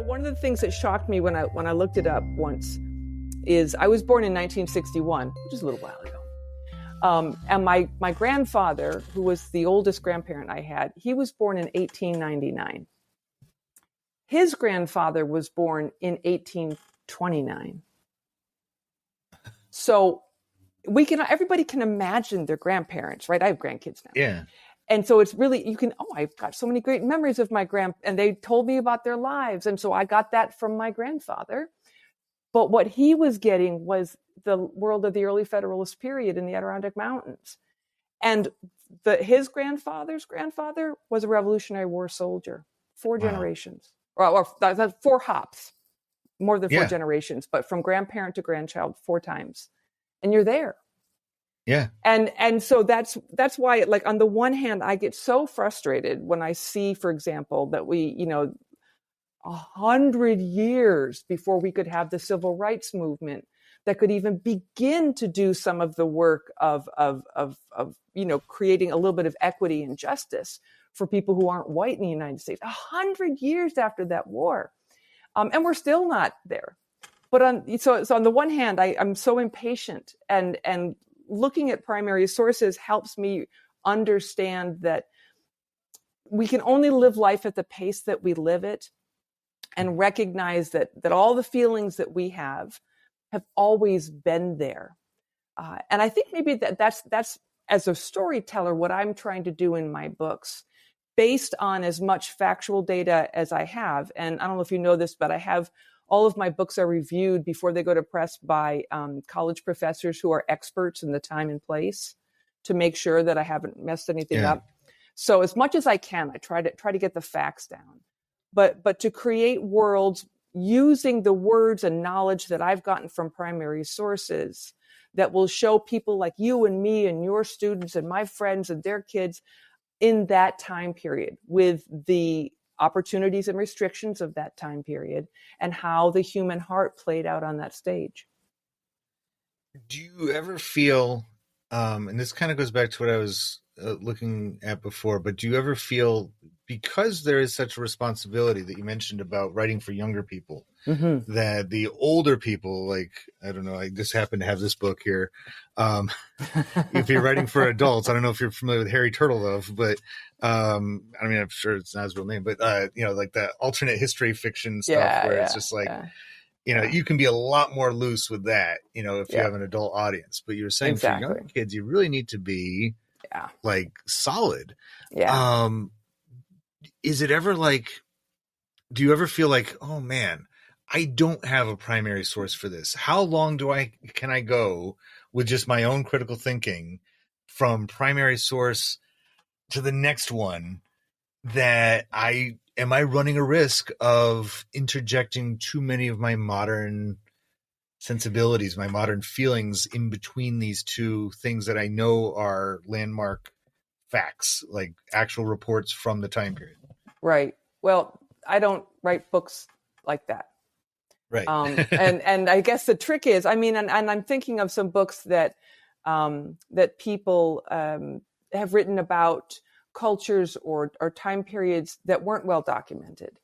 One of the things that shocked me when I looked it up once is I was born in 1961, which is a little while ago. And my grandfather, who was the oldest grandparent I had, he was born in 1899. His grandfather was born in 1829. So everybody can imagine their grandparents, right? I have grandkids now. Yeah. And so it's really, I've got so many great memories of and they told me about their lives. And so I got that from my grandfather. But what he was getting was the world of the early Federalist period in the Adirondack Mountains. And his grandfather's grandfather was a Revolutionary War soldier, 4 generations, or 4 hops, more than 4 generations, but from grandparent to grandchild 4 times. And you're there. Yeah. And so that's why, like, on the one hand, I get so frustrated when I see, for example, that we, 100 years before we could have the civil rights movement that could even begin to do some of the work of creating a little bit of equity and justice for people who aren't white in the United States. 100 years after that war. And we're still not there. But so on the one hand, I'm so impatient, and looking at primary sources helps me understand that we can only live life at the pace that we live it, and recognize that all the feelings that we have always been there. And I think maybe that's as a storyteller, what I'm trying to do in my books, based on as much factual data as I have. And I don't know if you know this, but I have all of my books are reviewed before they go to press by college professors who are experts in the time and place to make sure that I haven't messed anything up. So as much as I can, I try to get the facts down. But to create worlds using the words and knowledge that I've gotten from primary sources that will show people like you and me and your students and my friends and their kids in that time period with the opportunities and restrictions of that time period and how the human heart played out on that stage. Do you ever feel, and this kind of goes back to what I was looking at before, but do you ever feel, because there is such a responsibility that you mentioned about writing for younger people, that the older people, like, I don't know, I just happen to have this book here. If you're writing for adults, I don't know if you're familiar with Harry Turtledove, but I mean, I'm sure it's not his real name, but like the alternate history fiction stuff where it's just like, you can be a lot more loose with that, if you have an adult audience. But you were saying for young kids, you really need to be like solid. Is it ever like, do you ever feel like, oh man, I don't have a primary source for this? How long can I go with just my own critical thinking from primary source to the next one, that am I running a risk of interjecting too many of my modern sensibilities, my modern feelings in between these two things that I know are landmark facts, like actual reports from the time period? Right. Well, I don't write books like that. Right. And I guess the trick is, I mean, and I'm thinking of some books that that people have written about cultures or time periods that weren't well documented.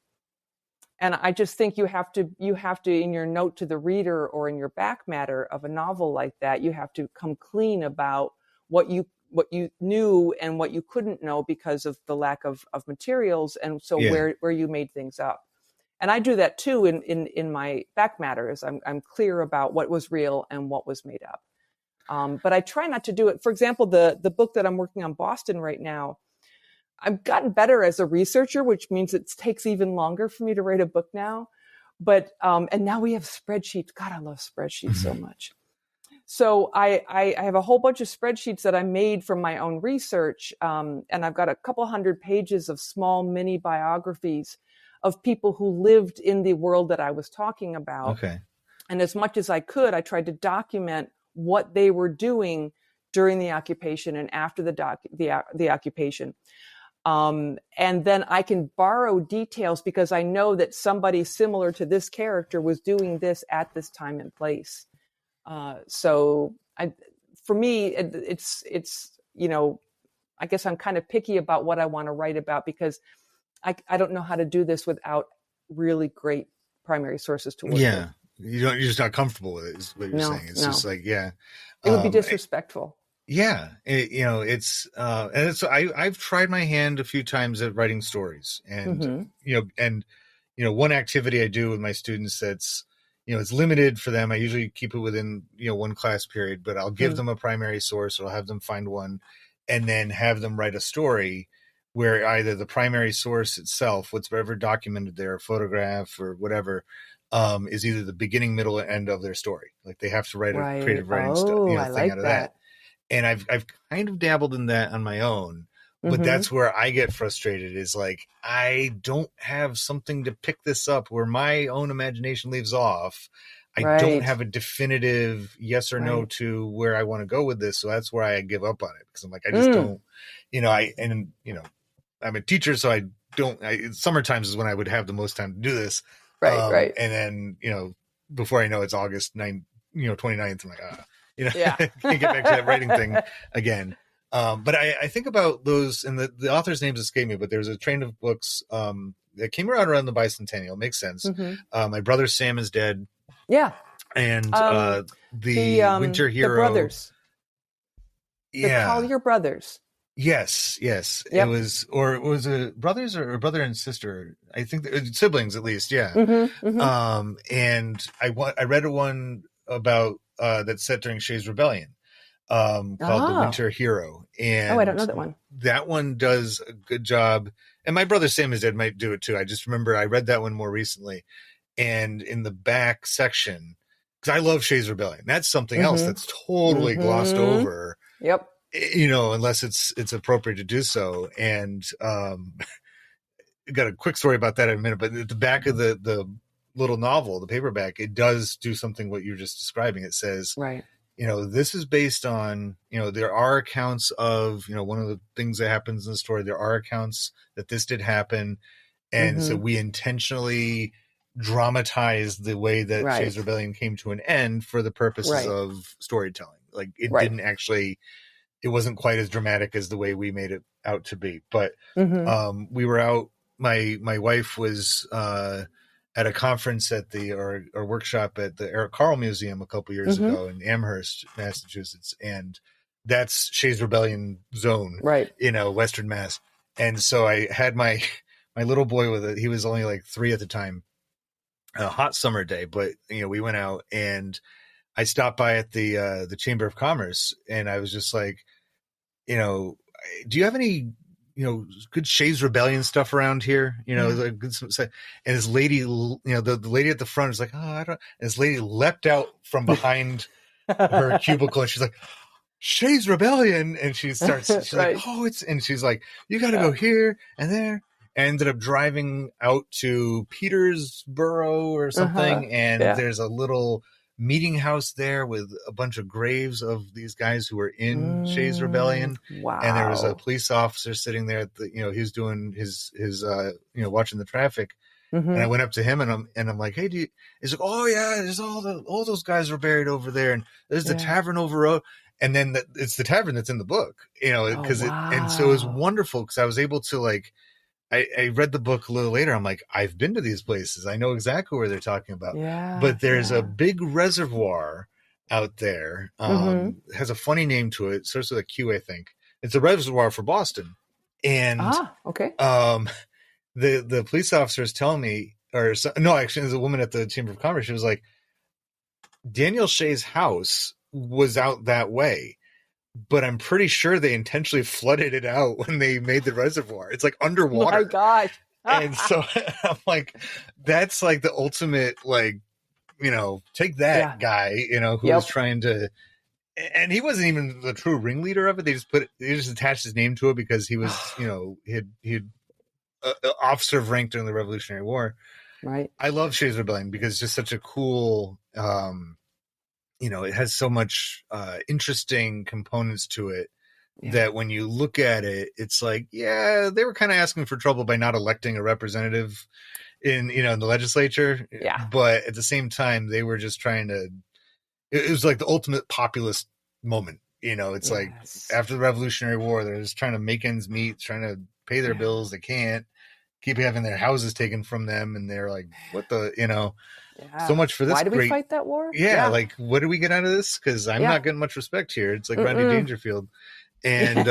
And I just think you have to, in your note to the reader or in your back matter of a novel like that, you have to come clean about what you knew and what you couldn't know because of the lack of materials. And so where you made things up. And I do that too in my back matter, is I'm clear about what was real and what was made up. But I try not to do it. For example, the book that I'm working on, Boston, right now, I've gotten better as a researcher, which means it takes even longer for me to write a book now. But and now we have spreadsheets. God, I love spreadsheets so much. So I have a whole bunch of spreadsheets that I made from my own research, and I've got a couple hundred pages of small mini biographies of people who lived in the world that I was talking about. Okay. And as much as I could, I tried to document what they were doing during the occupation and after the occupation. And then I can borrow details because I know that somebody similar to this character was doing this at this time and place. So for me, it's, I guess I'm kind of picky about what I want to write about because I don't know how to do this without really great primary sources to work with. You're just not comfortable with it, is what you're saying. It's just like, it would be disrespectful. I've tried my hand a few times at writing stories, and one activity I do with my students that's, it's limited for them. I usually keep it within, one class period, but I'll give them a primary source, or I'll have them find one and then have them write a story where either the primary source itself, whatever documented there, a photograph or whatever, is either the beginning, middle, and end of their story. Like they have to write a creative writing thing out of that. And I've kind of dabbled in that on my own, but that's where I get frustrated, is like, I don't have something to pick this up where my own imagination leaves off. I don't have a definitive yes or no to where I want to go with this. So that's where I give up on it, because I'm like, I just don't, I'm a teacher, so I don't, summer times is when I would have the most time to do this. Right. And then, before I know it's August 9th, 29th, I'm like, can't get back to that writing thing again. But I think about those, and the author's names escape me, but there's a train of books that came around the bicentennial. Makes sense. My Brother Sam is Dead. Yeah. And the Winter Hero. The brothers. The Collier brothers. Yes. Yep. It was it brothers or brother and sister? I think siblings, at least. Yeah. And I read one about that's set during Shays Rebellion, called The Winter Hero. And I don't know that one. That one does a good job. And My Brother Sam is Dead might do it too. I just remember I read that one more recently. And in the back section, because I love Shays Rebellion, that's something else that's totally glossed over. Yep. Unless it's appropriate to do so. And got a quick story about that in a minute, but at the back of the little novel, the paperback, it does do something what you're just describing. It says, this is based on, there are accounts of, one of the things that happens in the story, there are accounts that this did happen. And so we intentionally dramatized the way that Shays Rebellion came to an end for the purposes of storytelling. Like it didn't actually, it wasn't quite as dramatic as the way we made it out to be. But we were out, my wife was at a conference or workshop at the Eric Carle Museum a couple years ago in Amherst, Massachusetts. And that's Shays Rebellion zone, Western Mass. And so I had my little boy with it. He was only like 3 at the time, a hot summer day, but we went out, and I stopped by at the Chamber of Commerce, and I was just like, do you have any, good Shays Rebellion stuff around here? Like good, and this lady, the lady at the front is like, oh, I don't. And this lady leapt out from behind her cubicle, and she's like, Shays Rebellion. And she's Right. like, oh, and she's like, you got to go here and there. I ended up driving out to Petersboro or something. And Yeah. there's a little meeting house there with a bunch of graves of these guys who were in Shays Rebellion. Wow. And there was a police officer sitting there at the, he was doing his watching the traffic. Mm-hmm. And I went up to him and I'm like, hey, he's like, oh yeah, there's all those guys were buried over there. And there's the tavern over. And then it's the tavern that's in the book, because and so it was wonderful because I was able to, like, I read the book a little later. I'm like, I've been to these places. I know exactly where they're talking about. Yeah. But there's a big reservoir out there. It has a funny name to it. It starts with a Q, I think. It's a reservoir for Boston. And okay. The police officer is telling me, actually, there's a woman at the Chamber of Commerce. She was like, Daniel Shay's house was out that way, but I'm pretty sure they intentionally flooded it out when they made the reservoir. It's like underwater. Oh my gosh. And so I'm like, that's like the ultimate, like, take that guy, who was trying to, and he wasn't even the true ringleader of it. They just attached his name to it because he was, he'd officer of rank during the Revolutionary War. Right. I love Shays Rebellion because it's just such a cool, it has so much interesting components to it that when you look at it, it's like, yeah, they were kind of asking for trouble by not electing a representative in the legislature. Yeah. But at the same time, they were just trying to, it was like the ultimate populist moment. It's like after the Revolutionary War, they're just trying to make ends meet, trying to pay their bills. They can't keep having their houses taken from them. And they're like, what the, so much for this. Why did we fight that war? Yeah. Like, what do we get out of this? Because I'm not getting much respect here. It's like Rodney Dangerfield. And,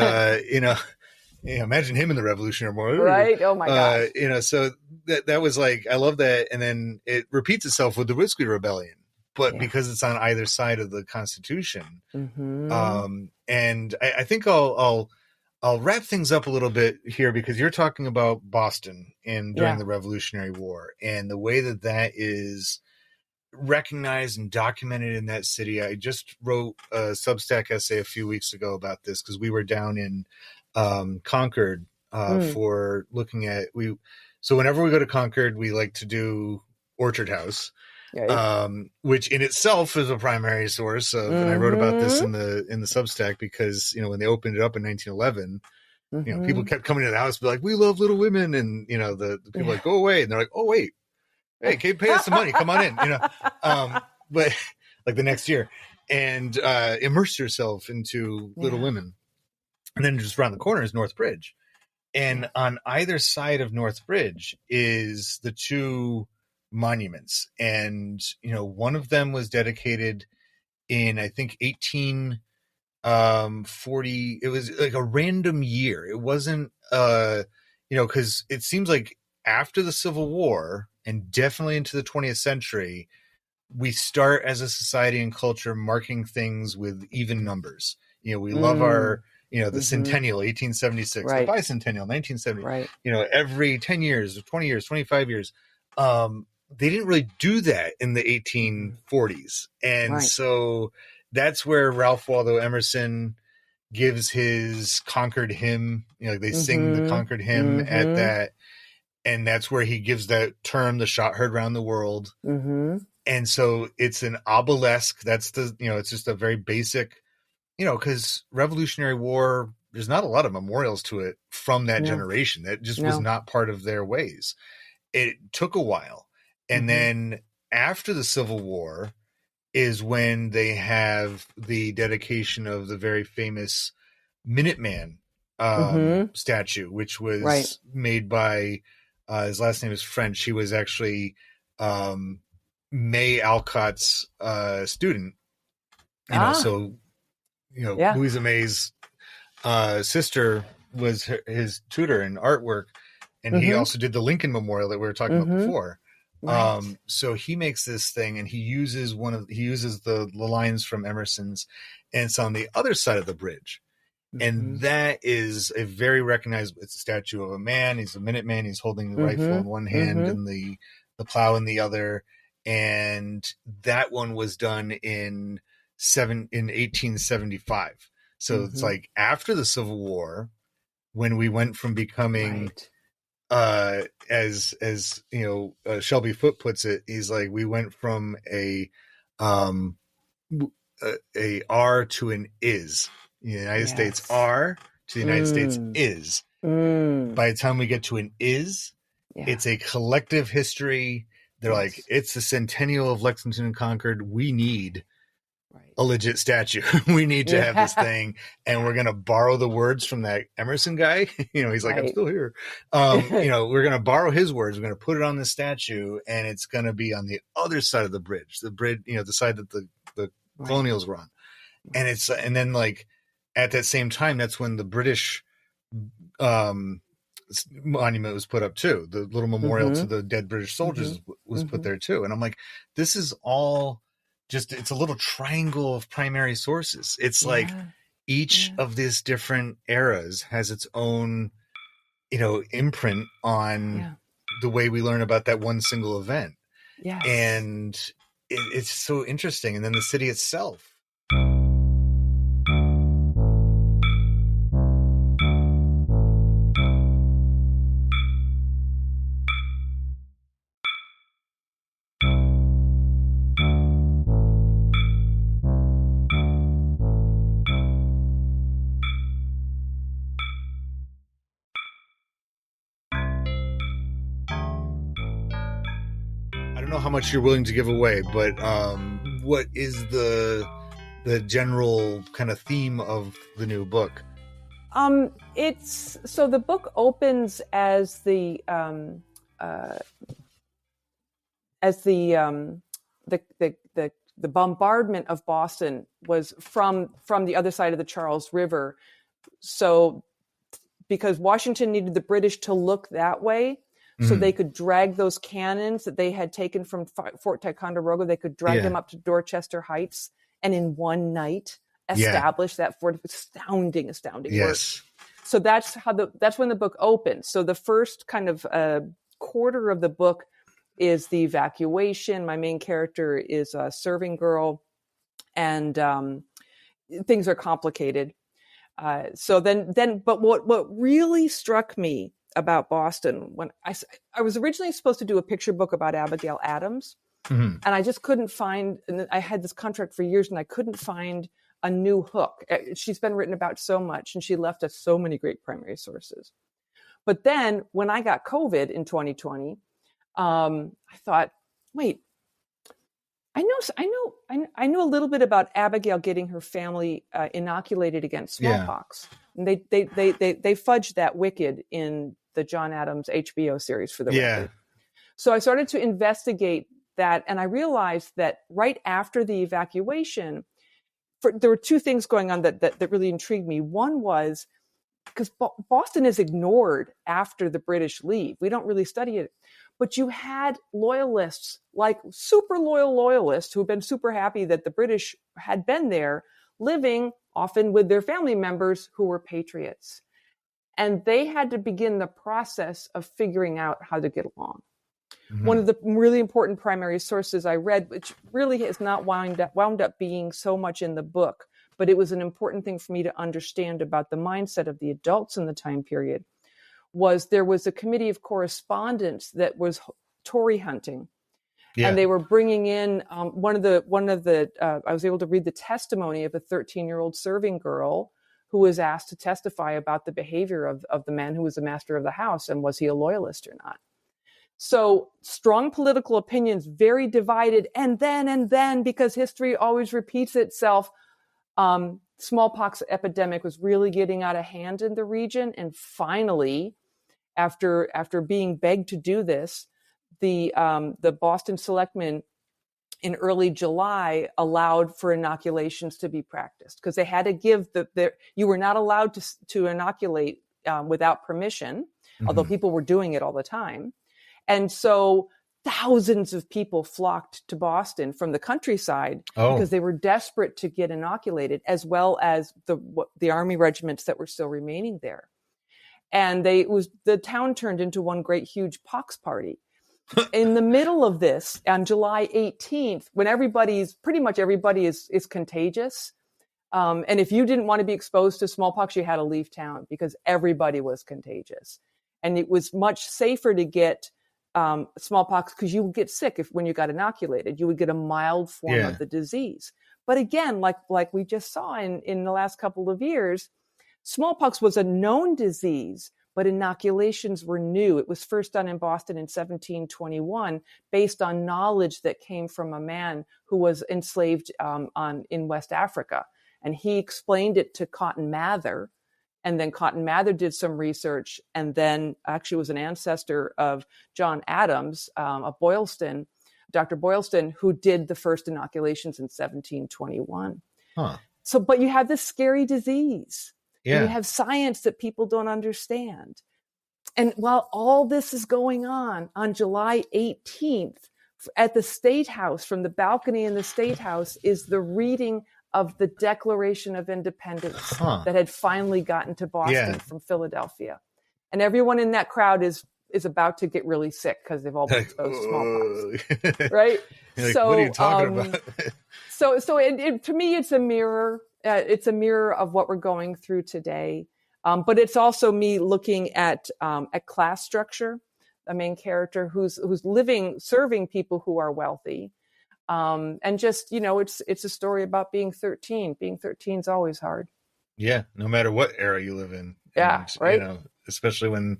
imagine him in the Revolutionary War. Right. Oh my gosh. So that was like, I love that. And then it repeats itself with the Whiskey Rebellion, but because it's on either side of the Constitution. And I think I'll wrap things up a little bit here because you're talking about Boston and during the Revolutionary War and the way that is recognized and documented in that city. I just wrote a Substack essay a few weeks ago about this because we were down in Concord for looking at so whenever we go to Concord, we like to do Orchard House, which in itself is a primary source of, and I wrote about this in the Substack because when they opened it up in 1911, people kept coming to the house, be like, we love Little Women, and the people like, go away, and they're like, oh wait, hey, can you pay us some money? Come on in, but like the next year, and immerse yourself into Little Women. And then just around the corner is North Bridge. And on either side of North Bridge is the two monuments. And, one of them was dedicated in, I think, 1840. It was like a random year. It wasn't, because it seems like after the Civil War and definitely into the 20th century, we start as a society and culture marking things with even numbers. We love our, the centennial, 1876, the bicentennial, 1970, every 10 years, 20 years, 25 years. They didn't really do that in the 1840s. And so that's where Ralph Waldo Emerson gives his Concord hymn. They sing the Concord hymn at that. And that's where he gives that term, the shot heard round the world. And so it's an obelisk. That's it's just a very basic, because Revolutionary War, there's not a lot of memorials to it from that generation. That just was not part of their ways. It took a while. And then after the Civil War is when they have the dedication of the very famous Minuteman statue, which was made by, his last name is French. He was actually May Alcott's student. So Louisa May's sister was his tutor in artwork, and he also did the Lincoln Memorial that we were talking about before. So he makes this thing, and he uses the lines from Emerson's, and it's on the other side of the bridge. And that is a very recognizable. It's a statue of a man. He's a Minuteman. He's holding the rifle in one hand and the plow in the other. And that one was done in 1875. So it's like after the Civil War, when we went from becoming, as Shelby Foote puts it, he's like, we went from a R to an is. The United States are to the United States is. By the time we get to an is, it's a collective history. They're like, it's the centennial of Lexington and Concord. We need a legit statue. We need to have this thing, and we're going to borrow the words from that Emerson guy. He's like, I'm still here. We're going to borrow his words. We're going to put it on the statue, and it's going to be on the other side of the bridge, the side that the colonials were on. And then like at that same time, that's when the British monument was put up too. The little memorial to the dead British soldiers was put there too. And I'm like, this is all just, it's a little triangle of primary sources. It's like each of these different eras has its own, imprint on the way we learn about that one single event. Yes. And it's so interesting. And then the city itself. I don't know how much you're willing to give away, but what is the general kind of theme of the new book? It's so the book opens as the bombardment of Boston was from the other side of the Charles River. So because Washington needed the British to look that way, so they could drag those cannons that they had taken from Fort Ticonderoga, they could drag them up to Dorchester Heights, and in one night establish that fort. Astounding work. So that's when the book opens. So the first kind of quarter of the book is the evacuation. My main character is a serving girl, and things are complicated. But what really struck me about Boston, when I was originally supposed to do a picture book about Abigail Adams, and I just couldn't find, and I had this contract for years and I couldn't find a new hook. She's been written about so much and she left us so many great primary sources. But then when I got COVID in 2020, I thought, wait, I know a little bit about Abigail getting her family inoculated against smallpox. And they fudged that wicked in the John Adams HBO series for the record. So I started to investigate that, and I realized that right after the evacuation, there were two things going on that really intrigued me. One was because Boston is ignored after the British leave. We don't really study it. But you had loyalists, like super loyal loyalists who had been super happy that the British had been there, living often with their family members who were patriots. And they had to begin the process of figuring out how to get along. One of the really important primary sources I read, which really has not wound up being so much in the book, but it was an important thing for me to understand about the mindset of the adults in the time period, was there was a committee of correspondence that was Tory hunting. And they were bringing in I was able to read the testimony of a 13-year-old serving girl who was asked to testify about the behavior of the man who was the master of the house, and was he a loyalist or not. So strong political opinions, very divided. And then, because history always repeats itself, smallpox epidemic was really getting out of hand in the region. And finally, after being begged to do this, the Boston selectmen in early July allowed for inoculations to be practiced, because they had to give you were not allowed to inoculate without permission, although people were doing it all the time. And so thousands of people flocked to Boston from the countryside because they were desperate to get inoculated, as well as the army regiments that were still remaining there. And the town turned into one great huge pox party. In the middle of this, on July 18th, when pretty much everybody is contagious, And if you didn't want to be exposed to smallpox, you had to leave town because everybody was contagious. And it was much safer to get smallpox because you would get sick when you got inoculated. You would get a mild form of the disease. But again, like we just saw in the last couple of years, smallpox was a known disease, but inoculations were new. It was first done in Boston in 1721 based on knowledge that came from a man who was enslaved in West Africa. And he explained it to Cotton Mather. And then Cotton Mather did some research and then actually was an ancestor of John Adams, of Boylston, Dr. Boylston, who did the first inoculations in 1721. So, but you have this scary disease. Yeah. You have science that people don't understand. And while all this is going on July 18th, at the State House, from the balcony in the State House, is the reading of the Declaration of Independence that had finally gotten to Boston from Philadelphia. And everyone in that crowd is about to get really sick because they've all been exposed to smallpox. Right? Like, so, what are you talking about? so to me, it's a mirror. It's a mirror of what we're going through today. But it's also me looking at class structure, the main character who's serving people who are wealthy. And just, it's a story about being 13. Being 13 is always hard. Yeah. No matter what era you live in. Yeah. And, right. Especially when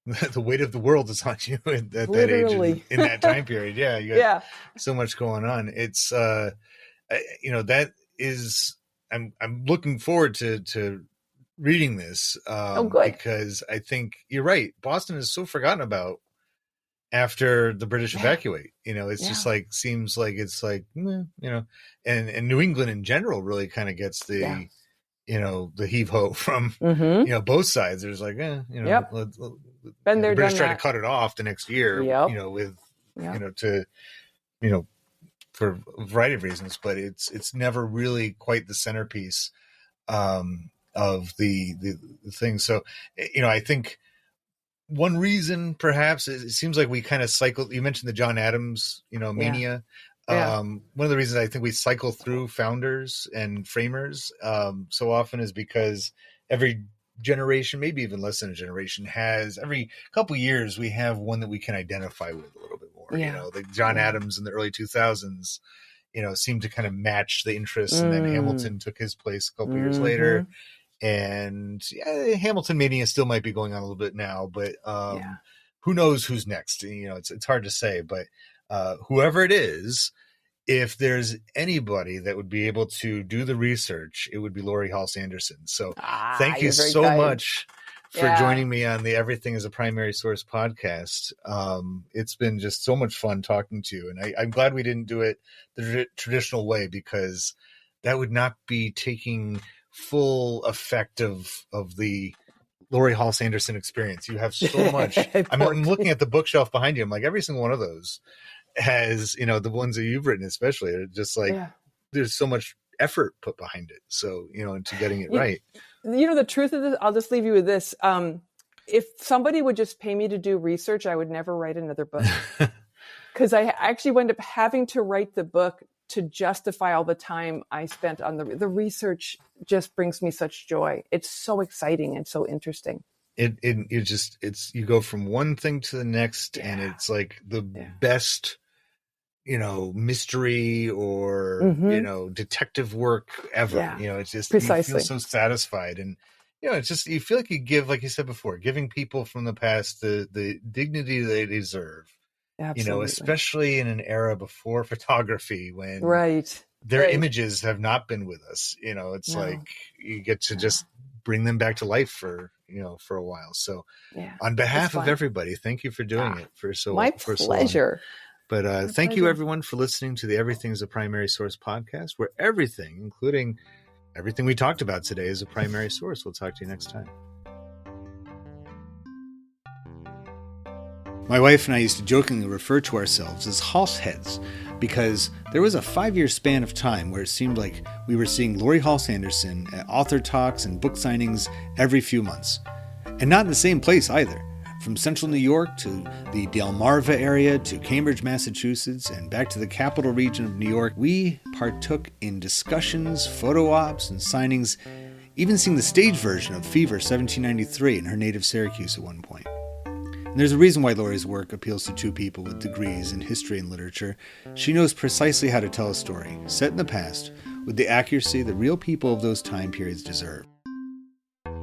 the weight of the world is on you at that age and in that time period. Yeah. You got so much going on. It's, that is, I'm looking forward to reading this, because I think you're right. Boston is so forgotten about after the British evacuate. It's just like, seems like it's like, and New England in general really kind of gets the, the heave ho from, both sides. There's like, the British try to cut it off the next year, for a variety of reasons, but it's never really quite the centerpiece, of the thing. So, I think one reason perhaps is it seems like we kind of cycle. You mentioned the John Adams, mania. One of the reasons I think we cycle through founders and framers so often is because every generation, maybe even less than a generation, has every couple of years we have one that we can identify with a little bit more. The John Adams in the early 2000s, seemed to kind of match the interests, and then Hamilton took his place a couple years later. And Hamilton mania still might be going on a little bit now, but who knows who's next? It's hard to say, but whoever it is, if there's anybody that would be able to do the research, it would be Laurie Halse Anderson. So thank you so much for joining me on the Everything is a Primary Source podcast. It's been just so much fun talking to you. And I'm glad we didn't do it the traditional way, because that would not be taking full effect of the Laurie Halse Anderson experience. You have so much. I'm looking at the bookshelf behind you. I'm like, every single one of those has, the ones that you've written especially, are just like, there's so much effort put behind it. So, into getting it right. The truth of this, I'll just leave you with this. If somebody would just pay me to do research, I would never write another book. Because I actually wound up having to write the book to justify all the time I spent on the research. Just brings me such joy. It's so exciting and so interesting. You go from one thing to the next, and it's like the best, mystery or, detective work ever. It's just, precisely. You feel so satisfied, and, it's just, you feel like you give, like you said before, giving people from the past the dignity they deserve. Absolutely. Especially in an era before photography, when their images have not been with us. It's like you get to just bring them back to life for a while. So on behalf of everybody, thank you for doing it for so my for pleasure. So long. But thank you everyone for listening to the Everything is a Primary Source podcast, where everything, including everything we talked about today, is a primary source. We'll talk to you next time. My wife and I used to jokingly refer to ourselves as Halse heads, because there was a 5-year span of time where it seemed like we were seeing Laurie Halse Anderson at author talks and book signings every few months. And not in the same place either. From central New York to the Delmarva area to Cambridge, Massachusetts, and back to the capital region of New York, we partook in discussions, photo ops, and signings, even seeing the stage version of Fever 1793 in her native Syracuse at one point. And there's a reason why Laurie's work appeals to two people with degrees in history and literature. She knows precisely how to tell a story, set in the past, with the accuracy the real people of those time periods deserve.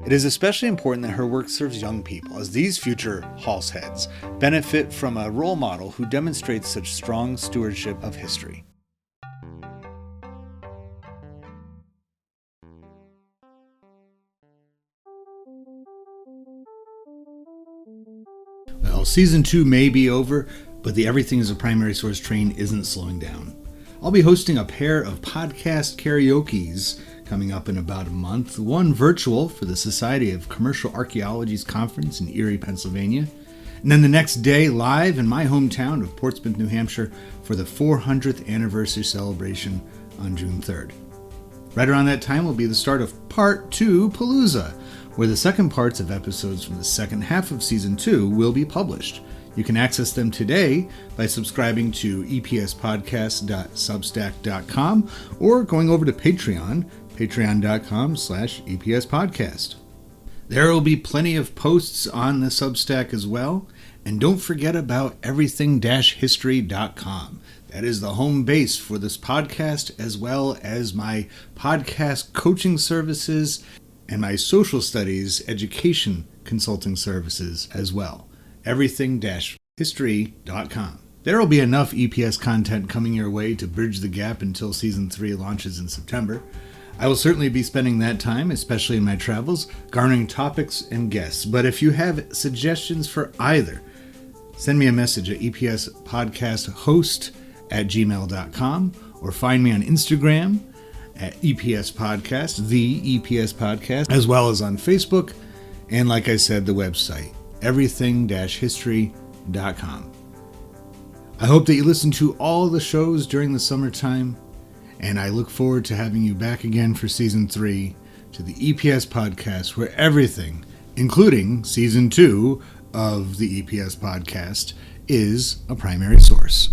It is especially important that her work serves young people, as these future Halse heads benefit from a role model who demonstrates such strong stewardship of history. Well, Season 2 may be over, but the Everything is a Primary Source train isn't slowing down. I'll be hosting a pair of podcast karaokes coming up in about a month, one virtual for the Society of Commercial Archaeology's conference in Erie, Pennsylvania, and then the next day live in my hometown of Portsmouth, New Hampshire for the 400th anniversary celebration on June 3rd. Right around that time will be the start of Part 2 Palooza, where the second parts of episodes from the second half of Season 2 will be published. You can access them today by subscribing to epspodcast.substack.com or going over to Patreon, patreon.com/epspodcast. There will be plenty of posts on the Substack as well. And don't forget about everything-history.com. That is the home base for this podcast, as well as my podcast coaching services and my social studies education consulting services as well. Everything-history.com. There will be enough EPS content coming your way to bridge the gap until Season 3 launches in September. I will certainly be spending that time, especially in my travels, garnering topics and guests. But if you have suggestions for either, send me a message at epspodcasthost@gmail.com or find me on Instagram at EPS Podcast, the EPS Podcast, as well as on Facebook, and like I said, the website, everything-history.com. I hope that you listen to all the shows during the summertime, and I look forward to having you back again for Season 3 to the EPS Podcast, where everything, including Season 2 of the EPS Podcast, is a primary source.